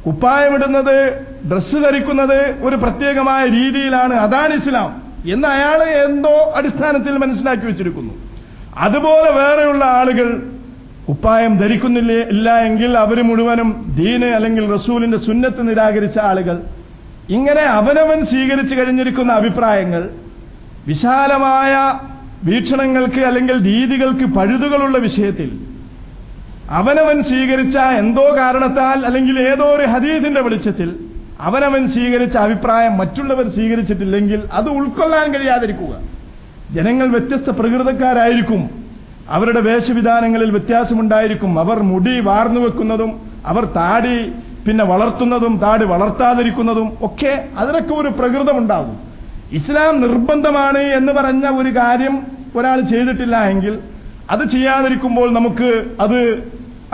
[SPEAKER 2] കുപ്പായമിടുന്നത്, ഡ്രസ്സ് ധരിക്കുന്നത് ഒരു പ്രത്യേകമായ രീതിയിലാണ്, അതാണ് ഇസ്ലാം എന്ന് അയാൾ എന്തോ അടിസ്ഥാനത്തിൽ മനസ്സിലാക്കി വെച്ചിരിക്കുന്നു. അതുപോലെ വേറെയുള്ള ആളുകൾ കുപ്പായം ധരിക്കുന്നില്ല എങ്കിൽ അവർ മുഴുവനും ദീന് അല്ലെങ്കിൽ റസൂലിന്റെ സുന്നത്ത് നിരാകരിച്ച ആളുകൾ. ഇങ്ങനെ അവനവൻ സ്വീകരിച്ചു കഴിഞ്ഞിരിക്കുന്ന അഭിപ്രായങ്ങൾ, വിശാലമായ വീക്ഷണങ്ങൾക്ക് അല്ലെങ്കിൽ രീതികൾക്ക് പഴുതുകളുള്ള വിഷയത്തിൽ അവനവൻ സ്വീകരിച്ച എന്തോ കാരണത്താൽ അല്ലെങ്കിൽ ഏതോ ഒരു ഹദീസിന്റെ വെളിച്ചത്തിൽ അവനവൻ സ്വീകരിച്ച അഭിപ്രായം മറ്റുള്ളവർ സ്വീകരിച്ചിട്ടില്ലെങ്കിൽ അത് ഉൾക്കൊള്ളാൻ കഴിയാതിരിക്കുക. ജനങ്ങൾ വ്യത്യസ്ത പ്രകൃതക്കാരായിരിക്കും, അവരുടെ വേഷവിധാനങ്ങളിൽ വ്യത്യാസമുണ്ടായിരിക്കും. അവർ മുടി വാർന്നു വെക്കുന്നതും അവർ താടി വളർത്തുന്നതും താടി വളർത്താതിരിക്കുന്നതും ഒക്കെ അതിനൊക്കെ ഒരു പ്രകൃതമുണ്ടാകും. ഇസ്ലാം നിർബന്ധമാണ് എന്ന് പറഞ്ഞ ഒരു കാര്യം ഒരാൾ ചെയ്തിട്ടില്ല എങ്കിൽ അത് ചെയ്യാതിരിക്കുമ്പോൾ നമുക്ക്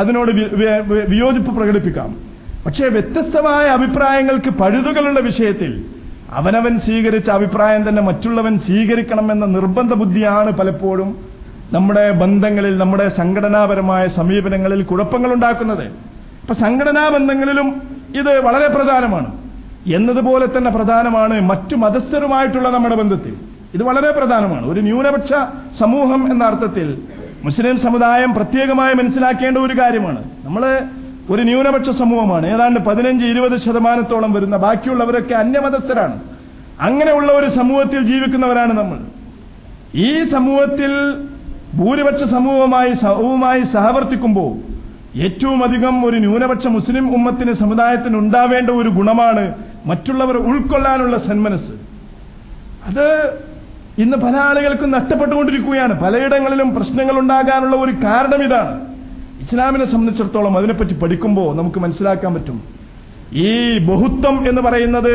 [SPEAKER 2] അതിനോട് വിയോജിപ്പ് പ്രകടിപ്പിക്കാം. പക്ഷേ വ്യത്യസ്തമായ അഭിപ്രായങ്ങൾക്ക് പഴുതുകളുള്ള വിഷയത്തിൽ അവനവൻ സ്വീകരിച്ച അഭിപ്രായം തന്നെ മറ്റുള്ളവൻ സ്വീകരിക്കണമെന്ന നിർബന്ധ ബുദ്ധിയാണ് പലപ്പോഴും നമ്മുടെ ബന്ധങ്ങളിൽ, നമ്മുടെ സംഘടനാപരമായ സമീപനങ്ങളിൽ കുഴപ്പങ്ങളുണ്ടാക്കുന്നത്. ഇപ്പൊ സംഘടനാ ബന്ധങ്ങളിലും ഇത് വളരെ പ്രധാനമാണ്. എന്നതുപോലെ തന്നെ പ്രധാനമാണ് മറ്റു മതസ്ഥരുമായിട്ടുള്ള നമ്മുടെ ബന്ധത്തിൽ. ഇത് വളരെ പ്രധാനമാണ്. ഒരു ന്യൂനപക്ഷ സമൂഹം എന്ന അർത്ഥത്തിൽ മുസ്ലിം സമുദായം പ്രത്യേകമായി മനസ്സിലാക്കേണ്ട ഒരു കാര്യമാണ്. നമ്മൾ ഒരു ന്യൂനപക്ഷ സമൂഹമാണ്. ഏതാണ്ട് 15-20% വരുന്ന, ബാക്കിയുള്ളവരൊക്കെ അന്യമതസ്ഥരാണ്. അങ്ങനെയുള്ള ഒരു സമൂഹത്തിൽ ജീവിക്കുന്നവരാണ് നമ്മൾ. ഈ സമൂഹത്തിൽ ഭൂരിപക്ഷ സമൂഹവുമായി സഹവർത്തിക്കുമ്പോൾ ഏറ്റവും അധികം ഒരു ന്യൂനപക്ഷ മുസ്ലിം ഉമ്മത്തിന്, സമുദായത്തിന് ഉണ്ടാവേണ്ട ഒരു ഗുണമാണ് മറ്റുള്ളവർ ഉൾക്കൊള്ളാനുള്ള സന്മനസ്. അത് ഇന്ന് പല ആളുകൾക്കും നഷ്ടപ്പെട്ടുകൊണ്ടിരിക്കുകയാണ്. പലയിടങ്ങളിലും പ്രശ്നങ്ങൾ ഉണ്ടാകാനുള്ള ഒരു കാരണം ഇതാണ്. ഇസ്ലാമിനെ സംബന്ധിച്ചിടത്തോളം അതിനെപ്പറ്റി പഠിക്കുമ്പോൾ നമുക്ക് മനസ്സിലാക്കാൻ പറ്റും, ഈ ബഹുത്വം എന്ന് പറയുന്നത്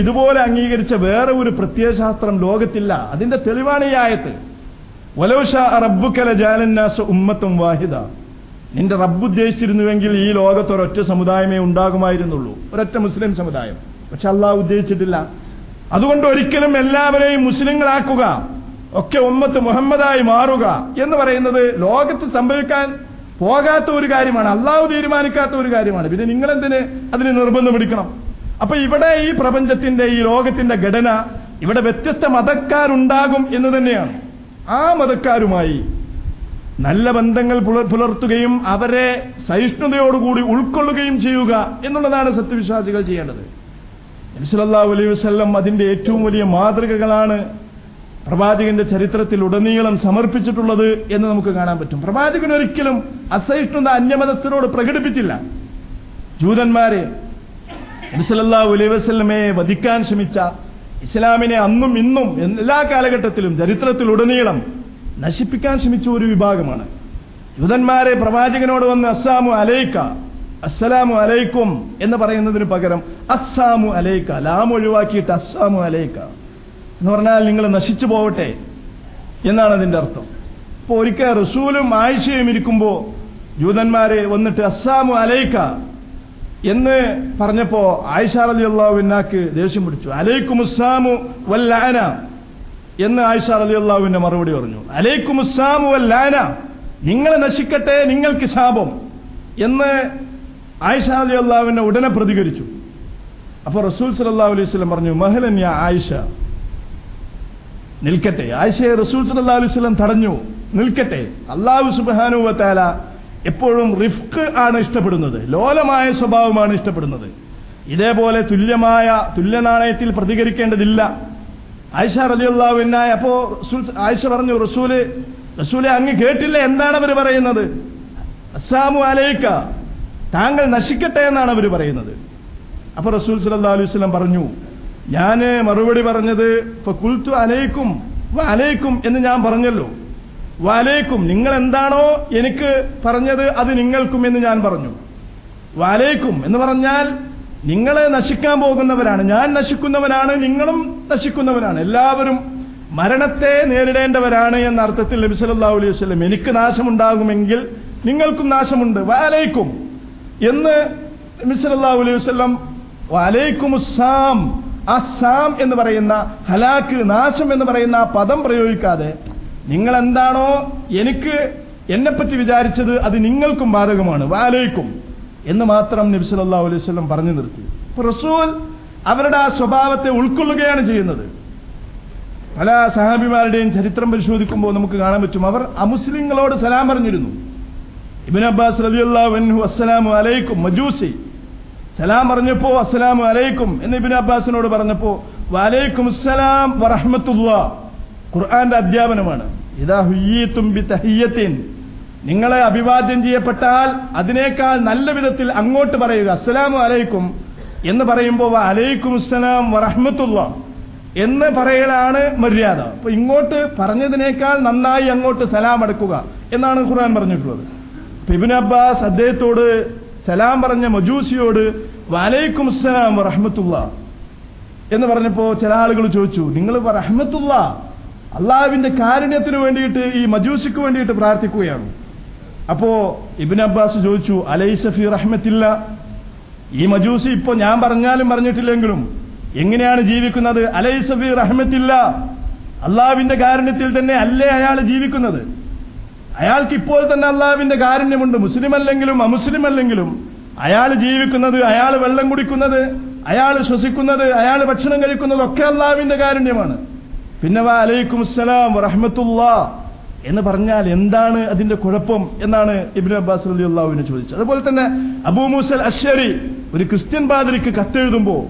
[SPEAKER 2] ഇതുപോലെ അംഗീകരിച്ച വേറെ ഒരു പ്രത്യയശാസ്ത്രം ലോകത്തില്ല. അതിന്റെ തെളിവാണ് ഈ ആയത്ത്. വലൗ ശാ റബ്ബുക ലജഅലൻ നാസ ഉമ്മത്തൻ വാഹിദ. നിന്റെ റബ്ബ് ഉദ്ദേശിച്ചിരുന്നുവെങ്കിൽ ഈ ലോകത്ത് ഒരൊറ്റ സമുദായമേ ഉണ്ടാകുമായിരുന്നുള്ളൂ, ഒരൊറ്റ മുസ്ലിം സമുദായം. പക്ഷെ അള്ളാഹു ഉദ്ദേശിച്ചിട്ടില്ല. അതുകൊണ്ട് ഒരിക്കലും എല്ലാവരെയും മുസ്ലിങ്ങളാക്കുക, ഒക്കെ ഉമ്മത്ത് മുഹമ്മദായി മാറുക എന്ന് പറയുന്നത് ലോകത്ത് സംഭവിക്കാൻ പോകാത്ത ഒരു കാര്യമാണ്, അള്ളാഹു തീരുമാനിക്കാത്ത ഒരു കാര്യമാണ്. പിന്നെ നിങ്ങളെന്തിന് അതിന് നിർബന്ധം പിടിക്കണം? അപ്പൊ ഇവിടെ ഈ പ്രപഞ്ചത്തിന്റെ, ഈ ലോകത്തിന്റെ ഘടന, ഇവിടെ വ്യത്യസ്ത മതക്കാരുണ്ടാകും എന്ന് തന്നെയാണ്. ആ മതക്കാരുമായി നല്ല ബന്ധങ്ങൾ പുലർത്തുകയും അവരെ സഹിഷ്ണുതയോടുകൂടി ഉൾക്കൊള്ളുകയും ചെയ്യുക എന്നുള്ളതാണ് സത്യവിശ്വാസികൾ ചെയ്യേണ്ടത്. നബി സല്ലല്ലാഹു അലൈഹി വസല്ലം അതിന്റെ ഏറ്റവും വലിയ മാതൃകകളാണ് പ്രവാചകന്റെ ചരിത്രത്തിൽ ഉടനീളം സമർപ്പിച്ചിട്ടുള്ളത് എന്ന് നമുക്ക് കാണാൻ പറ്റും. പ്രവാചകൻ ഒരിക്കലും അസഹിഷ്ണുത അന്യമതസ്ഥരോട് പ്രകടിപ്പിച്ചില്ല. ജൂതന്മാരെ നബി സല്ലല്ലാഹു അലൈഹി വസല്ലമയെ വധിക്കാൻ ശ്രമിച്ച, ഇസ്ലാമിനെ അന്നും ഇന്നും എല്ലാ കാലഘട്ടത്തിലും ചരിത്രത്തിലുടനീളം നശിപ്പിക്കാൻ ശ്രമിച്ച ഒരു വിഭാഗമാണ്. ജൂതന്മാരെ പ്രവാചകനോട് വന്ന് അസ്സാമു അലൈക്ക, അസ്സലാമു അലൈക്കും എന്ന് പറയുന്നതിന് പകരം അസ്സാമു അലൈക്ക, ലാം ഒഴിവാക്കിയിട്ട് അസ്സാമു അലൈക്ക എന്ന് പറഞ്ഞാൽ നിങ്ങൾ നശിച്ചു പോവട്ടെ എന്നാണ് അതിന്റെ അർത്ഥം. അപ്പോൾ ഒരിക്കൽ റസൂലും ആയിഷയും ഇരിക്കുമ്പോൾ ജൂതന്മാരെ വന്നിട്ട് അസ്സാമു അലൈക്ക എന്ന് പറഞ്ഞപ്പോ ആയിഷ റളിയല്ലാഹു അൻഹാക്ക് ദേഷ്യം പിടിച്ചു. അലൈക്കുമുസ്സാമു വല്ലഅന എന്ന് ആയിഷ റളിയല്ലാഹു അൻഹ മറുപടി പറഞ്ഞു. അലൈക്കുമുസ്സാമു വല്ലഅന, നിങ്ങൾ നശിക്കട്ടെ, നിങ്ങൾക്ക് ശാപം എന്ന് ആയിഷ റളിയല്ലാഹു അൻഹ ഉടനെ പ്രതികരിച്ചു. അപ്പോൾ റസൂൽ സല്ലല്ലാഹു അലൈഹി വസല്ലം പറഞ്ഞു, മഹലൻ യാ ആയിഷ, നിൽക്കട്ടെ. ആയിഷയെ റസൂൽ സല്ലല്ലാഹു അലൈഹി വസല്ലം തടഞ്ഞു. നിൽക്കട്ടെ, അല്ലാഹു സുബ്ഹാനഹു വ തആല എപ്പോഴും റിഫ്ഖ് ആണ് ഇഷ്ടപ്പെടുന്നത്, ലോലമായ സ്വഭാവമാണ് ഇഷ്ടപ്പെടുന്നത്. ഇതേപോലെ തുല്യനാണയത്തിൽ പ്രതികരിക്കേണ്ടതില്ല. ആയിഷ റളിയല്ലാഹു അൻഹ അപ്പോ ആയിഷ പറഞ്ഞു, റസൂലെ അങ്ങ് കേട്ടില്ല, എന്താണ് അവർ പറയുന്നത്? അസ്സാമു അലൈക്ക, താങ്കൾ നശിക്കട്ടെ എന്നാണ് അവർ പറയുന്നത്. അപ്പൊ റസൂൽ സല്ലല്ലാഹു അലൈഹി വസല്ലം പറഞ്ഞു, ഞാൻ മറുപടി പറഞ്ഞത് ഫഖുൽതു അലൈക്കും വഅലൈക്കും എന്ന് ഞാൻ പറഞ്ഞല്ലോ. വഅലൈക്കും, നിങ്ങൾ എന്താണോ എനിക്ക് പറഞ്ഞത് അത് നിങ്ങൾക്കും എന്ന് ഞാൻ പറഞ്ഞു. വഅലൈക്കും എന്ന് പറഞ്ഞാൽ നിങ്ങൾ നശിക്കാൻ പോകുന്നവരാണ്, ഞാൻ നശിക്കുന്നവനാണ്, നിങ്ങളും നശിക്കുന്നവരാണ്, എല്ലാവരും മരണത്തെ നേരിടേണ്ടവരാണ് എന്ന അർത്ഥത്തിൽ നബി സല്ലല്ലാഹു അലൈഹി വസല്ലം എനിക്ക് നാശമുണ്ടാകുമെങ്കിൽ നിങ്ങൾക്കും നാശമുണ്ട്, വഅലൈക്കും എന്ന് നബി സല്ലല്ലാഹു അലൈഹി വസല്ലം വഅലൈക്കുമുസ്സാം, അസ്സാം എന്ന് പറയുന്ന ഹലാക്ക്, നാശം എന്ന് പറയുന്ന ആ പദം പ്രയോഗിക്കാതെ നിങ്ങൾ എന്താണോ എന്നെപ്പറ്റി വിചാരിച്ചത് അത് നിങ്ങൾക്കും ബാധകമാണ്, വഅലൈക്കും എന്ന് മാത്രം നബി സല്ലല്ലാഹു അലൈഹി വസല്ലം പറഞ്ഞു നിർത്തി. അപ്പോൾ റസൂൽ അവരുടെ ആ സ്വഭാവത്തെ ഉൾക്കൊള്ളുകയാണ് ചെയ്യുന്നത്. പല സഹാബിമാരുടെയും ചരിത്രം പരിശോധിക്കുമ്പോൾ നമുക്ക് കാണാൻ പറ്റും, അവർ അമുസ്ലിങ്ങളോട് സലാം പറഞ്ഞിരുന്നു. ഇബ്നു അബ്ബാസ് റളിയല്ലാഹു അൻഹു അസ്സലാമു അലൈക്കും, മജൂസി സലാം പറഞ്ഞപ്പോ അസ്സലാമു അലൈക്കും എന്ന് ഇബ്നു അബ്ബാസിനോട് പറഞ്ഞപ്പോ വഅലൈക്കുമുസ്സലാം വറഹ്മത്തുള്ളാഹ്, ഖുർആന്റെ അധ്യാപനമാണ്. ഇദാ ഹുയ്യിതും ബിതഹിയ്യത്തിൻ, നിങ്ങളെ അഭിവാദ്യം ചെയ്യപ്പെട്ടാൽ അതിനേക്കാൾ നല്ല വിധത്തിൽ അങ്ങോട്ട് പറയുക. അസ്സലാമു അലൈക്കും എന്ന് പറയുമ്പോൾ വഅലൈക്കുമുസ്സലാം വറഹ്മത്തുള്ളാഹ് എന്ന് പറയലാണ് മര്യാദ. അപ്പൊ ഇങ്ങോട്ട് പറഞ്ഞതിനേക്കാൾ നന്നായി അങ്ങോട്ട് സലാം അടക്കുക എന്നാണ് ഖുർആൻ പറഞ്ഞിട്ടുള്ളത്. ഇബ്നു അബ്ബാസ് അദ്ദേഹത്തോട് സലാം പറഞ്ഞ മജൂസിയോട് വഅലൈക്കുമുസ്സലാം വറഹ്മത്തുള്ളാഹ് എന്ന് പറഞ്ഞപ്പോ ചില ആളുകൾ ചോദിച്ചു, നിങ്ങൾ റഹ്മത്തുള്ളാഹ് അള്ളാഹുവിന്റെ കാരുണ്യത്തിന് വേണ്ടിയിട്ട് ഈ മജൂസിക്ക് വേണ്ടിയിട്ട് പ്രാർത്ഥിക്കുകയാണ്. അപ്പോ ഇബ്നു അബ്ബാസ് ചോദിച്ചു, അലൈസ ഫീ റഹ്മത്തില്ല, ഈ മജൂസി ഇപ്പോ ഞാൻ പറഞ്ഞാലും പറഞ്ഞിട്ടില്ലെങ്കിലും എങ്ങനെയാണ് ജീവിക്കുന്നത്? അലൈസ ഫീ റഹ്മത്തില്ല, അള്ളാഹുവിന്റെ കാരുണ്യത്തിൽ തന്നെ അല്ലേ അയാൾ ജീവിക്കുന്നത്? അയാൾക്ക് ഇപ്പോൾ തന്നെ അള്ളാഹുവിന്റെ കാരുണ്യമുണ്ട്. മുസ്ലിം അല്ലെങ്കിലും അമുസ്ലിം അല്ലെങ്കിലും അയാൾ ജീവിക്കുന്നത്, അയാൾ വെള്ളം കുടിക്കുന്നത്, അയാൾ ശ്വസിക്കുന്നത്, അയാൾ ഭക്ഷണം കഴിക്കുന്നത് ഒക്കെ അള്ളാഹുവിന്റെ കാരുണ്യമാണ്. പിന്നെ വഅലൈക്കുമുസ്സലാം വറഹ്മത്തുള്ളാഹ് എന്ന് പറഞ്ഞാൽ എന്താണ് അതിന്റെ കുഴപ്പം എന്നാണ് ഇബ്നു അബ്ബാസ് റളിയല്ലാഹു അൻഹു ചോദിച്ചത്. അതുപോലെ തന്നെ അബൂ മൂസൽ അശ്ശരി ഒരു ക്രിസ്ത്യൻ പാതിരിക്ക് കത്തെഴുതുമ്പോൾ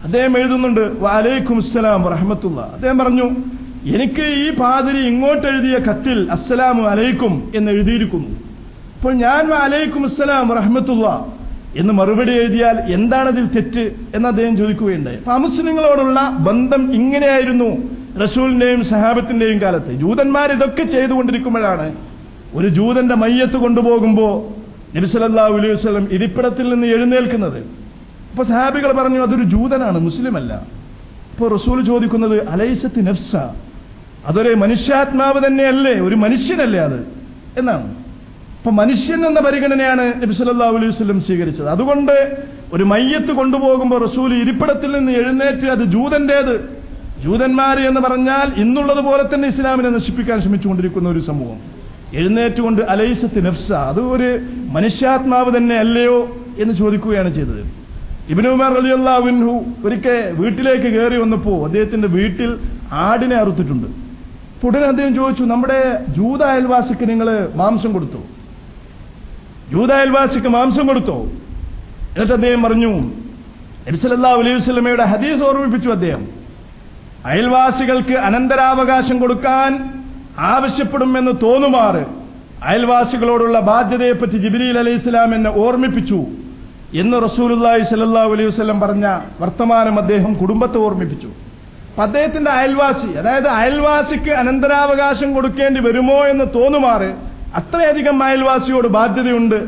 [SPEAKER 2] അദ്ദേഹം എഴുതുന്നുണ്ട് വഅലൈക്കുമുസ്സലാം വറഹ്മത്തുള്ളാഹ്. അദ്ദേഹം പറഞ്ഞു, എനിക്ക് ഈ പാതിരി ഇങ്ങോട്ട് എഴുതിയ കത്തിൽ അസ്സലാമു അലൈക്കും എന്ന് എഴുതിയിരിക്കുന്നു. അപ്പോൾ ഞാൻ വഅലൈക്കുമുസ്സലാം വറഹ്മത്തുള്ളാഹ് എന്ന് മറുപടി എഴുതിയാൽ എന്താണതിൽ തെറ്റ് എന്ന് അദ്ദേഹം ചോദിക്കുകയുണ്ടായി. അപ്പൊ അമുസ്ലിങ്ങളോടുള്ള ബന്ധം ഇങ്ങനെയായിരുന്നു റസൂലിന്റെയും സഹാബത്തിന്റെയും കാലത്ത്. ജൂതന്മാർ ഇതൊക്കെ ചെയ്തുകൊണ്ടിരിക്കുമ്പോഴാണ് ഒരു ജൂതന്റെ മയ്യത്ത് കൊണ്ടുപോകുമ്പോൾ നബി സല്ലല്ലാഹു അലൈഹി വസല്ലം ഇരിപ്പിടത്തിൽ നിന്ന് എഴുന്നേൽക്കുന്നത്. അപ്പൊ സഹാബികൾ പറഞ്ഞു, അതൊരു ജൂതനാണ്, മുസ്ലിമല്ല. അപ്പോൾ റസൂൽ ചോദിക്കുന്നത് അലൈസത്തി നഫ്സ, അതൊരു മനുഷ്യാത്മാവ് തന്നെയല്ലേ, ഒരു മനുഷ്യനല്ലേ അത് എന്നാണ്. അപ്പൊ മനുഷ്യൻ എന്ന പരിഗണനയാണ് നബി സല്ലല്ലാഹു അലൈഹി വസല്ലം സ്വീകരിച്ചത്. അതുകൊണ്ട് ഒരു മയ്യത്ത് കൊണ്ടുപോകുമ്പോൾ റസൂൽ ഇരിപ്പിടത്തിൽ നിന്ന് എഴുന്നേറ്റ് അത് ജൂതന്റേത്, ജൂതന്മാർ എന്ന് പറഞ്ഞാൽ ഇന്നുള്ളതുപോലെ തന്നെ ഇസ്ലാമിനെ നശിപ്പിക്കാൻ ശ്രമിച്ചുകൊണ്ടിരിക്കുന്ന ഒരു സമൂഹം, എഴുന്നേറ്റുകൊണ്ട് അലൈസത്തി നഫ്സ, അത് ഒരു മനുഷ്യാത്മാവ് തന്നെ അല്ലയോ എന്ന് ചോദിക്കുകയാണ് ചെയ്തത്. ഇബ്നു ഉമർ റളിയല്ലാഹു അൻഹു ഒരിക്കൽ വീട്ടിലേക്ക് കയറി വന്നപ്പോൾ അദ്ദേഹത്തിന്റെ വീട്ടിൽ ആടിനെ അറുത്തിട്ടുണ്ട്. ഉടനെ അദ്ദേഹം ചോദിച്ചു, നമ്മുടെ ജൂത അയൽവാസിക്ക് നിങ്ങൾ മാംസം കൊടുത്തോ? ജൂത അയൽവാസിക്ക് മാംസം കൊടുത്തോ? എന്നിട്ട് അദ്ദേഹം പറഞ്ഞു, നബി സല്ലല്ലാഹു അലൈഹി വസല്ലമയുടെ ഹദീസ് ഓർമ്മിപ്പിച്ചു അദ്ദേഹം. അയൽവാസികൾക്ക് അനന്തരാവകാശം കൊടുക്കാൻ ആവശ്യപ്പെടുമെന്ന് തോന്നുമാറ് അയൽവാസികളോടുള്ള ബാധ്യതയെപ്പറ്റി ജിബ്രീൽ അലൈഹിസ്സലാം എന്നെ ഓർമ്മിപ്പിച്ചു എന്ന് റസൂലുള്ളാഹി സ്വല്ലല്ലാഹു അലൈഹി വസല്ലം പറഞ്ഞ വർത്തമാനം അദ്ദേഹം കുടുംബത്തെ ഓർമ്മിപ്പിച്ചു. അപ്പൊ അദ്ദേഹത്തിന്റെ അയൽവാസി, അതായത് അയൽവാസിക്ക് അനന്തരാവകാശം കൊടുക്കേണ്ടി വരുമോ എന്ന് തോന്നുമാറ് അത്രയധികം അയൽവാസിയോട് ബാധ്യതയുണ്ട്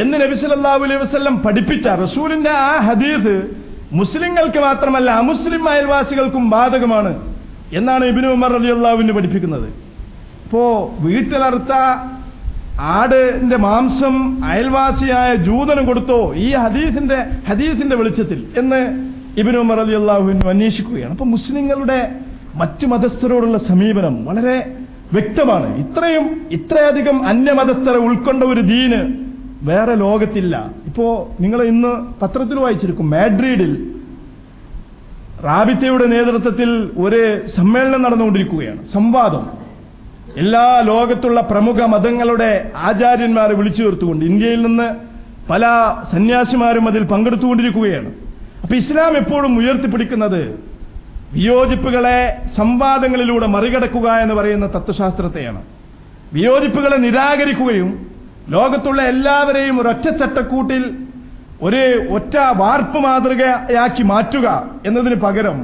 [SPEAKER 2] എന്ന് നബി സല്ലല്ലാഹു അലൈഹി വസല്ലം പഠിപ്പിച്ച റസൂലിന്റെ ആ ഹദീസ് മുസ്ലിങ്ങൾക്ക് മാത്രമല്ല അമുസ്ലിം അയൽവാസികൾക്കും ബാധകമാണ് എന്നാണ് ഇബ്നു ഉമർ റളിയല്ലാഹു അൻഹു പഠിപ്പിക്കുന്നത്. ഇപ്പോ വീട്ടിലറുത്ത ആടിന്റെ മാംസം അയൽവാസിയായ ജൂതന് കൊടുത്തോ ഈ ഹദീസിന്റെ വെളിച്ചത്തിൽ എന്ന് ഇബ്നു ഉമർ റളിയല്ലാഹു അൻഹു അന്വേഷിക്കുകയാണ്. അപ്പൊ മുസ്ലിങ്ങളുടെ മറ്റു മതസ്ഥരോടുള്ള സമീപനം വളരെ വ്യക്തമാണ്. ഇത്രയധികം അന്യമതസ്ഥരെ ഉൾക്കൊണ്ട ഒരു ദീന് വേറെ ലോകത്തില്ല. ഇപ്പോ നിങ്ങൾ ഇന്ന് പത്രത്തിൽ വായിച്ചിരിക്കും, മാഡ്രിഡിൽ റാബിത്തയുടെ നേതൃത്വത്തിൽ ഒരു സമ്മേളനം നടന്നുകൊണ്ടിരിക്കുകയാണ്, സംവാദം. എല്ലാ ലോകത്തുള്ള പ്രമുഖ മതങ്ങളുടെ ആചാര്യന്മാരെ വിളിച്ചു ചേർത്തുകൊണ്ട് ഇന്ത്യയിൽ നിന്ന് പല സന്യാസിമാരും അതിൽ പങ്കെടുത്തുകൊണ്ടിരിക്കുകയാണ്. അപ്പൊ ഇസ്ലാം എപ്പോഴും ഉയർത്തിപ്പിടിക്കുന്നത് വിയോജിപ്പുകളെ സംവാദങ്ങളിലൂടെ മറികടക്കുക എന്ന് പറയുന്ന തത്വശാസ്ത്രത്തെയാണ്. വിയോജിപ്പുകളെ നിരാകരിക്കുകയും ലോകത്തുള്ള എല്ലാവരെയും ഒരൊറ്റ ചട്ടക്കൂട്ടിൽ ഒറ്റ വാർപ്പ് മാതൃകയാക്കി മാറ്റുക എന്നതിന് പകരം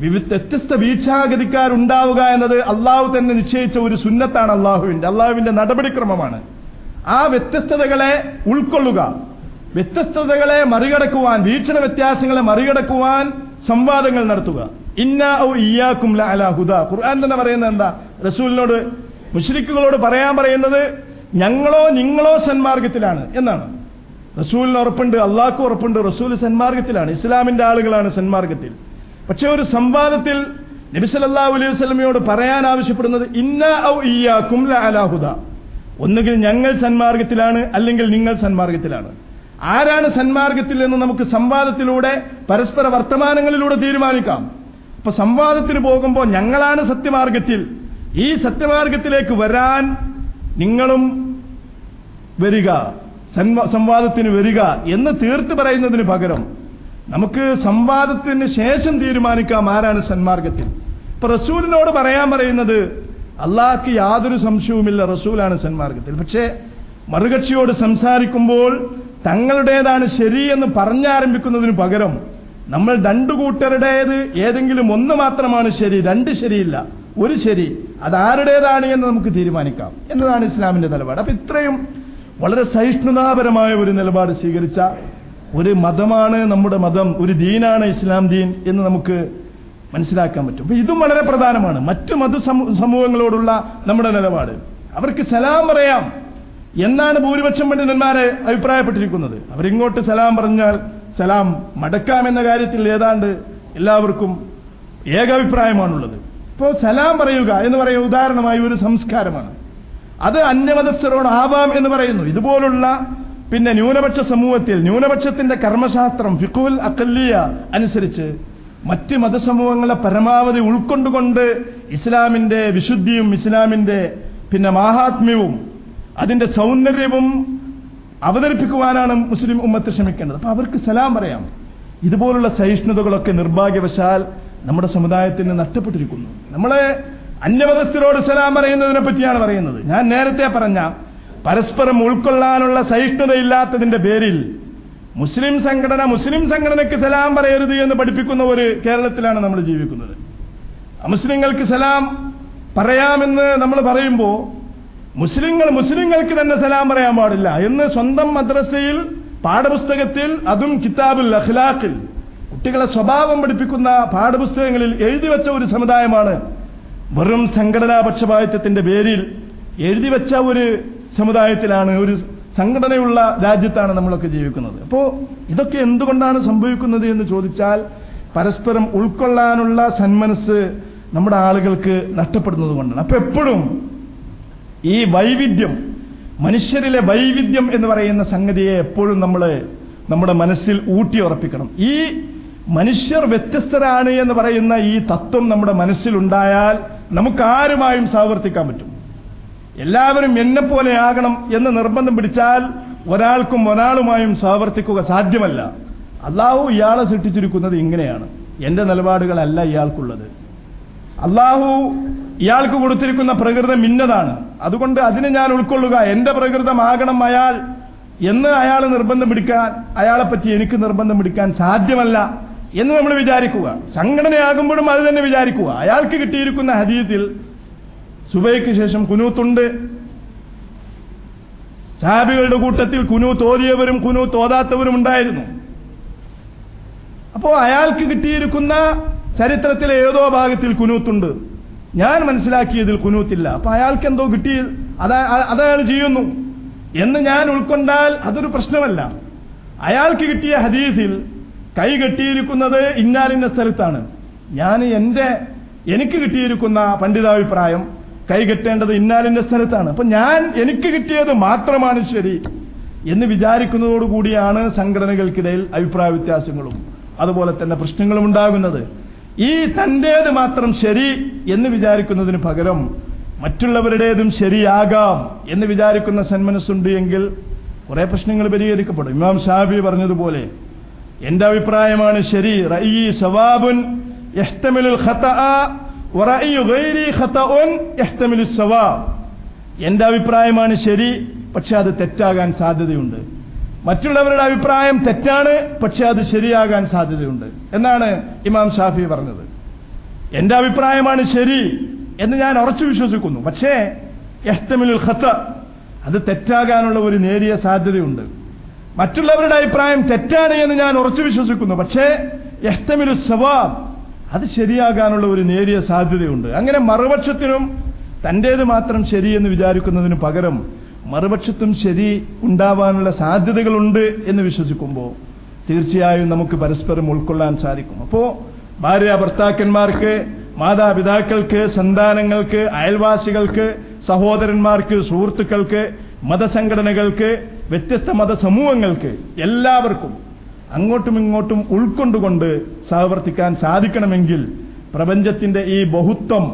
[SPEAKER 2] വ്യത്യസ്ത വീക്ഷാഗതിക്കാരുണ്ടാവുക എന്നത് അള്ളാഹു തന്നെ നിശ്ചയിച്ച ഒരു സുന്നത്താണ്, അള്ളാഹുവിന്റെ നടപടിക്രമമാണ്. ആ വ്യത്യസ്തതകളെ ഉൾക്കൊള്ളുക, വ്യത്യസ്തതകളെ മറികടക്കുവാൻ, വീക്ഷണ വ്യത്യാസങ്ങളെ മറികടക്കുവാൻ സംവാദങ്ങൾ നടത്തുക. ഇന്നാ ഔ ഇയ്യാക്കും ലഅലാ ഹുദാ. ഖുർആൻ തന്നെ പറയുന്നത് എന്താ? റസൂലിനോട്, മുശ്രിക്കുകളോട് പറയാൻ പറയുന്നത് ഞങ്ങളോ നിങ്ങളോ സന്മാർഗത്തിലാണ് എന്നാണ്. റസൂലിന് ഉറപ്പുണ്ട്, അള്ളാഹ്ക്ക് ഉറപ്പുണ്ട്, റസൂൽ സന്മാർഗത്തിലാണ്, ഇസ്ലാമിന്റെ ആളുകളാണ് സന്മാർഗത്തിൽ. പക്ഷെ ഒരു സംവാദത്തിൽ നബി സല്ലല്ലാഹു അലൈഹി വസല്ലമയോട് പറയാൻ ആവശ്യപ്പെടുന്നത് ഇന്നാ ഔ ഇയ്യാക്കും ലഅലാ ഹുദാ. ഒന്നുകിൽ ഞങ്ങൾ സന്മാർഗത്തിലാണ്, അല്ലെങ്കിൽ നിങ്ങൾ സന്മാർഗത്തിലാണ്. ആരാണ് സന്മാർഗത്തിൽ എന്ന് നമുക്ക് സംവാദത്തിലൂടെ പരസ്പര വർത്തമാനങ്ങളിലൂടെ തീരുമാനിക്കാം. അപ്പൊ സംവാദത്തിന് പോകുമ്പോൾ ഞങ്ങളാണ് സത്യമാർഗത്തിൽ, ഈ സത്യമാർഗത്തിലേക്ക് വരാൻ നിങ്ങളും വരിക, സംവാദത്തിന് വരിക എന്ന് തീർത്ത് പറയുന്നതിന് പകരം നമുക്ക് സംവാദത്തിന് ശേഷം തീരുമാനിക്കാം ആരാണ് സന്മാർഗത്തിൽ. ഇപ്പൊ റസൂലിനോട് പറയാൻ പറയുന്നത് അള്ളാഹ്ക്ക് യാതൊരു സംശയവുമില്ല, റസൂലാണ് സന്മാർഗത്തിൽ. പക്ഷേ മറുകക്ഷിയോട് സംസാരിക്കുമ്പോൾ തങ്ങളുടേതാണ് ശരി എന്ന് പറഞ്ഞാരംഭിക്കുന്നതിന് പകരം നമ്മൾ രണ്ടു കൂട്ടരുടേത് ഏതെങ്കിലും ഒന്ന് മാത്രമാണ് ശരി, രണ്ട് ശരിയില്ല, ഒരു ശരി, അതാരുടേതാണ് എന്ന് നമുക്ക് തീരുമാനിക്കാം എന്നതാണ് ഇസ്ലാമിന്റെ നിലപാട്. അപ്പൊ ഇത്രയും വളരെ സഹിഷ്ണുതാപരമായ ഒരു നിലപാട് സ്വീകരിച്ച ഒരു മതമാണ് നമ്മുടെ മതം, ഒരു ദീനാണ് ഇസ്ലാം ദീൻ എന്ന് നമുക്ക് മനസ്സിലാക്കാൻ പറ്റും. അപ്പൊ ഇതും വളരെ പ്രധാനമാണ്. മറ്റു മതസമൂഹങ്ങളോടുള്ള നമ്മുടെ നിലപാട്, അവർക്ക് സലാം പറയാം എന്നാണ് ഭൂരിപക്ഷം പണ്ഡിതന്മാരെ അഭിപ്രായപ്പെട്ടിരിക്കുന്നത്. അവരിങ്ങോട്ട് സലാം പറഞ്ഞാൽ സലാം മടക്കാമെന്ന കാര്യത്തിൽ ഏതാണ്ട് എല്ലാവർക്കും ഏകാഭിപ്രായമാണുള്ളത്. ഇപ്പോൾ സലാം പറയുക എന്ന് പറയുന്ന ഉദാഹരണമായി ഒരു സംസ്കാരമാണ്. അത് അന്യമതസ്ഥരോടാവാം എന്ന് പറയുന്നു. ഇതുപോലുള്ള പിന്നെ ന്യൂനപക്ഷ സമൂഹത്തിൽ ന്യൂനപക്ഷത്തിന്റെ കർമ്മശാസ്ത്രം ഫിഖ്ഹുൽ അഖല്ലിയ അനുസരിച്ച് മറ്റ് മതസമൂഹങ്ങളെ പരമാവധി ഉൾക്കൊണ്ടുകൊണ്ട് ഇസ്ലാമിന്റെ വിശുദ്ധിയും ഇസ്ലാമിന്റെ പിന്നെ മാഹാത്മ്യവും അതിന്റെ സൗന്ദര്യവും അവതരിപ്പിക്കുവാനാണ് മുസ്ലിം ഉമ്മത്ത് ശ്രമിക്കേണ്ടത്. അപ്പൊ അവർക്ക് സലാം പറയാം. ഇതുപോലുള്ള സഹിഷ്ണുതകളൊക്കെ നിർഭാഗ്യവശാൽ നമ്മുടെ സമുദായത്തിന് നഷ്ടപ്പെട്ടിരിക്കുന്നു. നമ്മളെ അന്യമതസ്ഥരോട് സലാം പറയുന്നതിനെ പറ്റിയാണ് പറയുന്നത്. ഞാൻ നേരത്തെ പറഞ്ഞ പരസ്പരം ഉൾക്കൊള്ളാനുള്ള സഹിഷ്ണുതയില്ലാത്തതിന്റെ പേരിൽ മുസ്ലിം സംഘടനയ്ക്ക് സലാം പറയരുത് എന്ന് പഠിപ്പിക്കുന്ന ഒരു കേരളത്തിലാണ് നമ്മൾ ജീവിക്കുന്നത്. അമുസ്ലിങ്ങൾക്ക് സലാം പറയാമെന്ന് നമ്മൾ പറയുമ്പോൾ മുസ്ലിങ്ങൾക്ക് തന്നെ സലാം പറയാൻ പാടില്ല എന്ന് സ്വന്തം മദ്രസയിൽ പാഠപുസ്തകത്തിൽ, അതും കിതാബുൽ അഖ്ലാഖിൽ കുട്ടികളെ സ്വഭാവം പഠിപ്പിക്കുന്ന പാഠപുസ്തകങ്ങളിൽ എഴുതിവെച്ച ഒരു സമുദായമാണ്. വെറും സംഘടനാ പക്ഷപാതിത്വത്തിന്റെ പേരിൽ എഴുതിവെച്ച ഒരു സമുദായത്തിലാണ്, ഒരു സംഘടനയുള്ള രാജ്യത്താണ് നമ്മളൊക്കെ ജീവിക്കുന്നത്. അപ്പോ ഇതൊക്കെ എന്തുകൊണ്ടാണ് സംഭവിക്കുന്നത് എന്ന് ചോദിച്ചാൽ പരസ്പരം ഉൾക്കൊള്ളാനുള്ള സന്മനസ് നമ്മുടെ ആളുകൾക്ക് നഷ്ടപ്പെടുന്നത് കൊണ്ടാണ്. അപ്പൊ എപ്പോഴും ഈ വൈവിധ്യം, മനുഷ്യരിലെ വൈവിധ്യം എന്ന് പറയുന്ന സംഗതിയെ എപ്പോഴും നമ്മൾ നമ്മുടെ മനസ്സിൽ ഊട്ടിയുറപ്പിക്കണം. ഈ മനുഷ്യർ വ്യത്യസ്തരാണ് എന്ന് പറയുന്ന ഈ തത്വം നമ്മുടെ മനസ്സിലുണ്ടായാൽ നമുക്കാരുമായും സഹവർത്തിക്കാൻ പറ്റും. എല്ലാവരും എന്നെപ്പോലെയാകണം എന്ന് നിർബന്ധം പിടിച്ചാൽ ഒരാൾക്കും ഒരാളുമായും സഹവർത്തിക്കുക സാധ്യമല്ല. അള്ളാഹു ഇയാളെ സൃഷ്ടിച്ചിരിക്കുന്നത് ഇങ്ങനെയാണ്, എന്റെ നിലപാടുകളല്ല ഇയാൾക്കുള്ളത്. അള്ളാഹു ഇയാൾക്ക് കൊടുത്തിരിക്കുന്ന പ്രകൃതം ഇന്നതാണ്, അതുകൊണ്ട് അതിനെ ഞാൻ ഉൾക്കൊള്ളുക, എന്റെ പ്രകൃതമാകണം അയാൾ എന്ന് അയാൾ നിർബന്ധം പിടിക്കാൻ, അയാളെപ്പറ്റി എനിക്ക് നിർബന്ധം പിടിക്കാൻ സാധ്യമല്ല എന്ന് നമ്മൾ വിചാരിക്കുക. സംഘടനയാകുമ്പോഴും അത് തന്നെ വിചാരിക്കുക. അയാൾക്ക് കിട്ടിയിരിക്കുന്ന ഹദീസിൽ സുബൈക്ക് ശേഷം കുനൂത്തുണ്ട്. സഹാബികളുടെ കൂട്ടത്തിൽ കുനൂത്ത് ഓതിയവരും കുനൂത്ത് ഓതാത്തവരും ഉണ്ടായിരുന്നു. അപ്പോ അയാൾക്ക് കിട്ടിയിരിക്കുന്ന ചരിത്രത്തിലെ ഏതോ ഭാഗത്തിൽ കുനൂത്തുണ്ട്, ഞാൻ മനസ്സിലാക്കിയതിൽ കുനൂത്തില്ല. അപ്പൊ അയാൾക്ക് എന്തോ കിട്ടി, അതയാൾ ചെയ്യുന്നു എന്ന് ഞാൻ ഉൾക്കൊണ്ടാൽ അതൊരു പ്രശ്നമല്ല. അയാൾക്ക് കിട്ടിയ ഹദീസിൽ കൈ കെട്ടിയിരിക്കുന്നത് ഇന്നാലിന്ന സ്ഥലത്താണ്, എനിക്ക് കിട്ടിയിരിക്കുന്ന പണ്ഡിതാഭിപ്രായം കൈ കെട്ടേണ്ടത് ഇന്നാലിന്റെ സ്ഥലത്താണ്. അപ്പൊ എനിക്ക് കിട്ടിയത് മാത്രമാണ് ശരി എന്ന് വിചാരിക്കുന്നതോടുകൂടിയാണ് സംഘടനകൾക്കിടയിൽ അഭിപ്രായ വ്യത്യാസങ്ങളും അതുപോലെ തന്നെ പ്രശ്നങ്ങളും ഉണ്ടാകുന്നത്. ഈ തന്റേത് മാത്രം ശരി എന്ന് വിചാരിക്കുന്നതിന് പകരം മറ്റുള്ളവരുടേതും ശരിയാകാം എന്ന് വിചാരിക്കുന്ന സന്മനസ്സുണ്ട് എങ്കിൽ കുറെ പ്രശ്നങ്ങൾ പരിഹരിക്കപ്പെടും. ഇമാം ഷാഫി പറഞ്ഞതുപോലെ, എന്റെ അഭിപ്രായമാണ് ശരി, റഅയി സവാബുൻ യഹ്തമിലുൽ ഖതഅ വറഅയു ഗൈരി ഖതഉൻ യഹ്തമിലുസ് സവാബ്. എന്റെ അഭിപ്രായമാണ് ശരി, പക്ഷെ അത് തെറ്റാകാൻ സാധ്യതയുണ്ട്. മറ്റുള്ളവരുടെ അഭിപ്രായം തെറ്റാണ്, പക്ഷെ അത് ശരിയാകാൻ സാധ്യതയുണ്ട് എന്നാണ് ഇമാം ഷാഫി പറഞ്ഞത്. എന്റെ അഭിപ്രായമാണ് ശരി എന്ന് ഞാൻ ഉറച്ചു വിശ്വസിക്കുന്നു, പക്ഷേ യഹ്തമിലുൽ ഖത, അത് തെറ്റാകാനുള്ള ഒരു നേരിയ സാധ്യതയുണ്ട്. മറ്റുള്ളവരുടെ അഭിപ്രായം തെറ്റാണ് എന്ന് ഞാൻ ഉറച്ചു വിശ്വസിക്കുന്നു, പക്ഷേ യഹ്തമിലുസ് സവാബ്, അത് ശരിയാകാനുള്ള ഒരു നേരിയ സാധ്യതയുണ്ട്. അങ്ങനെ മറുപക്ഷത്തിനും തന്റേത് മാത്രം ശരിയെന്ന് വിചാരിക്കുന്നതിന് പകരം മറുപക്ഷത്തും ശരി ഉണ്ടാവാനുള്ള സാധ്യതകളുണ്ട് എന്ന് വിശ്വസിക്കുമ്പോൾ തീർച്ചയായും നമുക്ക് പരസ്പരം ഉൾക്കൊള്ളാൻ സാധിക്കും. അപ്പോ ഭാര്യ ഭർത്താക്കന്മാർക്ക്, മാതാപിതാക്കൾക്ക്, സന്താനങ്ങൾക്ക്, അയൽവാസികൾക്ക്, സഹോദരന്മാർക്ക്, സുഹൃത്തുക്കൾക്ക്, മതസംഘടനകൾക്ക്, വ്യത്യസ്ത മതസമൂഹങ്ങൾക്ക്, എല്ലാവർക്കും അങ്ങോട്ടും ഇങ്ങോട്ടും ഉൾക്കൊണ്ടുകൊണ്ട് സഹവർത്തിക്കാൻ സാധിക്കണമെങ്കിൽ പ്രപഞ്ചത്തിന്റെ ഈ ബഹുത്വം,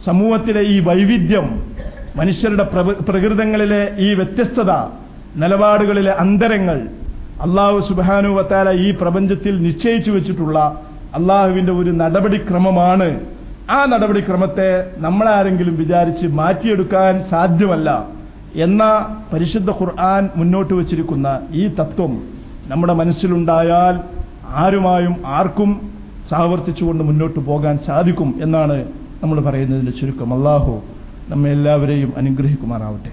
[SPEAKER 2] സമൂഹത്തിലെ ഈ വൈവിധ്യം, മനുഷ്യരുടെ പ്രകൃതങ്ങളിലെ ഈ വ്യത്യസ്തത, നിലപാടുകളിലെ അന്തരങ്ങൾ അല്ലാഹു സുബ്ഹാനഹു വ തആല ഈ പ്രപഞ്ചത്തിൽ നിശ്ചയിച്ചു വെച്ചിട്ടുള്ള അല്ലാഹുവിന്റെ ഒരു നടപടിക്രമമാണ്. ആ നടപടിക്രമത്തെ നമ്മളാരെങ്കിലും വിചാരിച്ച് മാറ്റിയെടുക്കാൻ സാധ്യമല്ല എന്ന പരിശുദ്ധ ഖുർആൻ മുന്നോട്ട് വച്ചിരിക്കുന്ന ഈ തത്വം നമ്മുടെ മനസ്സിലുണ്ടായാൽ ആരുമായും ആർക്കും സഹവർത്തിച്ചുകൊണ്ട് മുന്നോട്ട് പോകാൻ സാധിക്കും എന്നാണ് നമ്മൾ പറയുന്നതിന്റെ ചുരുക്കം. അല്ലാഹു നമ്മെ എല്ലാവരെയും അനുഗ്രഹിക്കുമാറാവട്ടെ.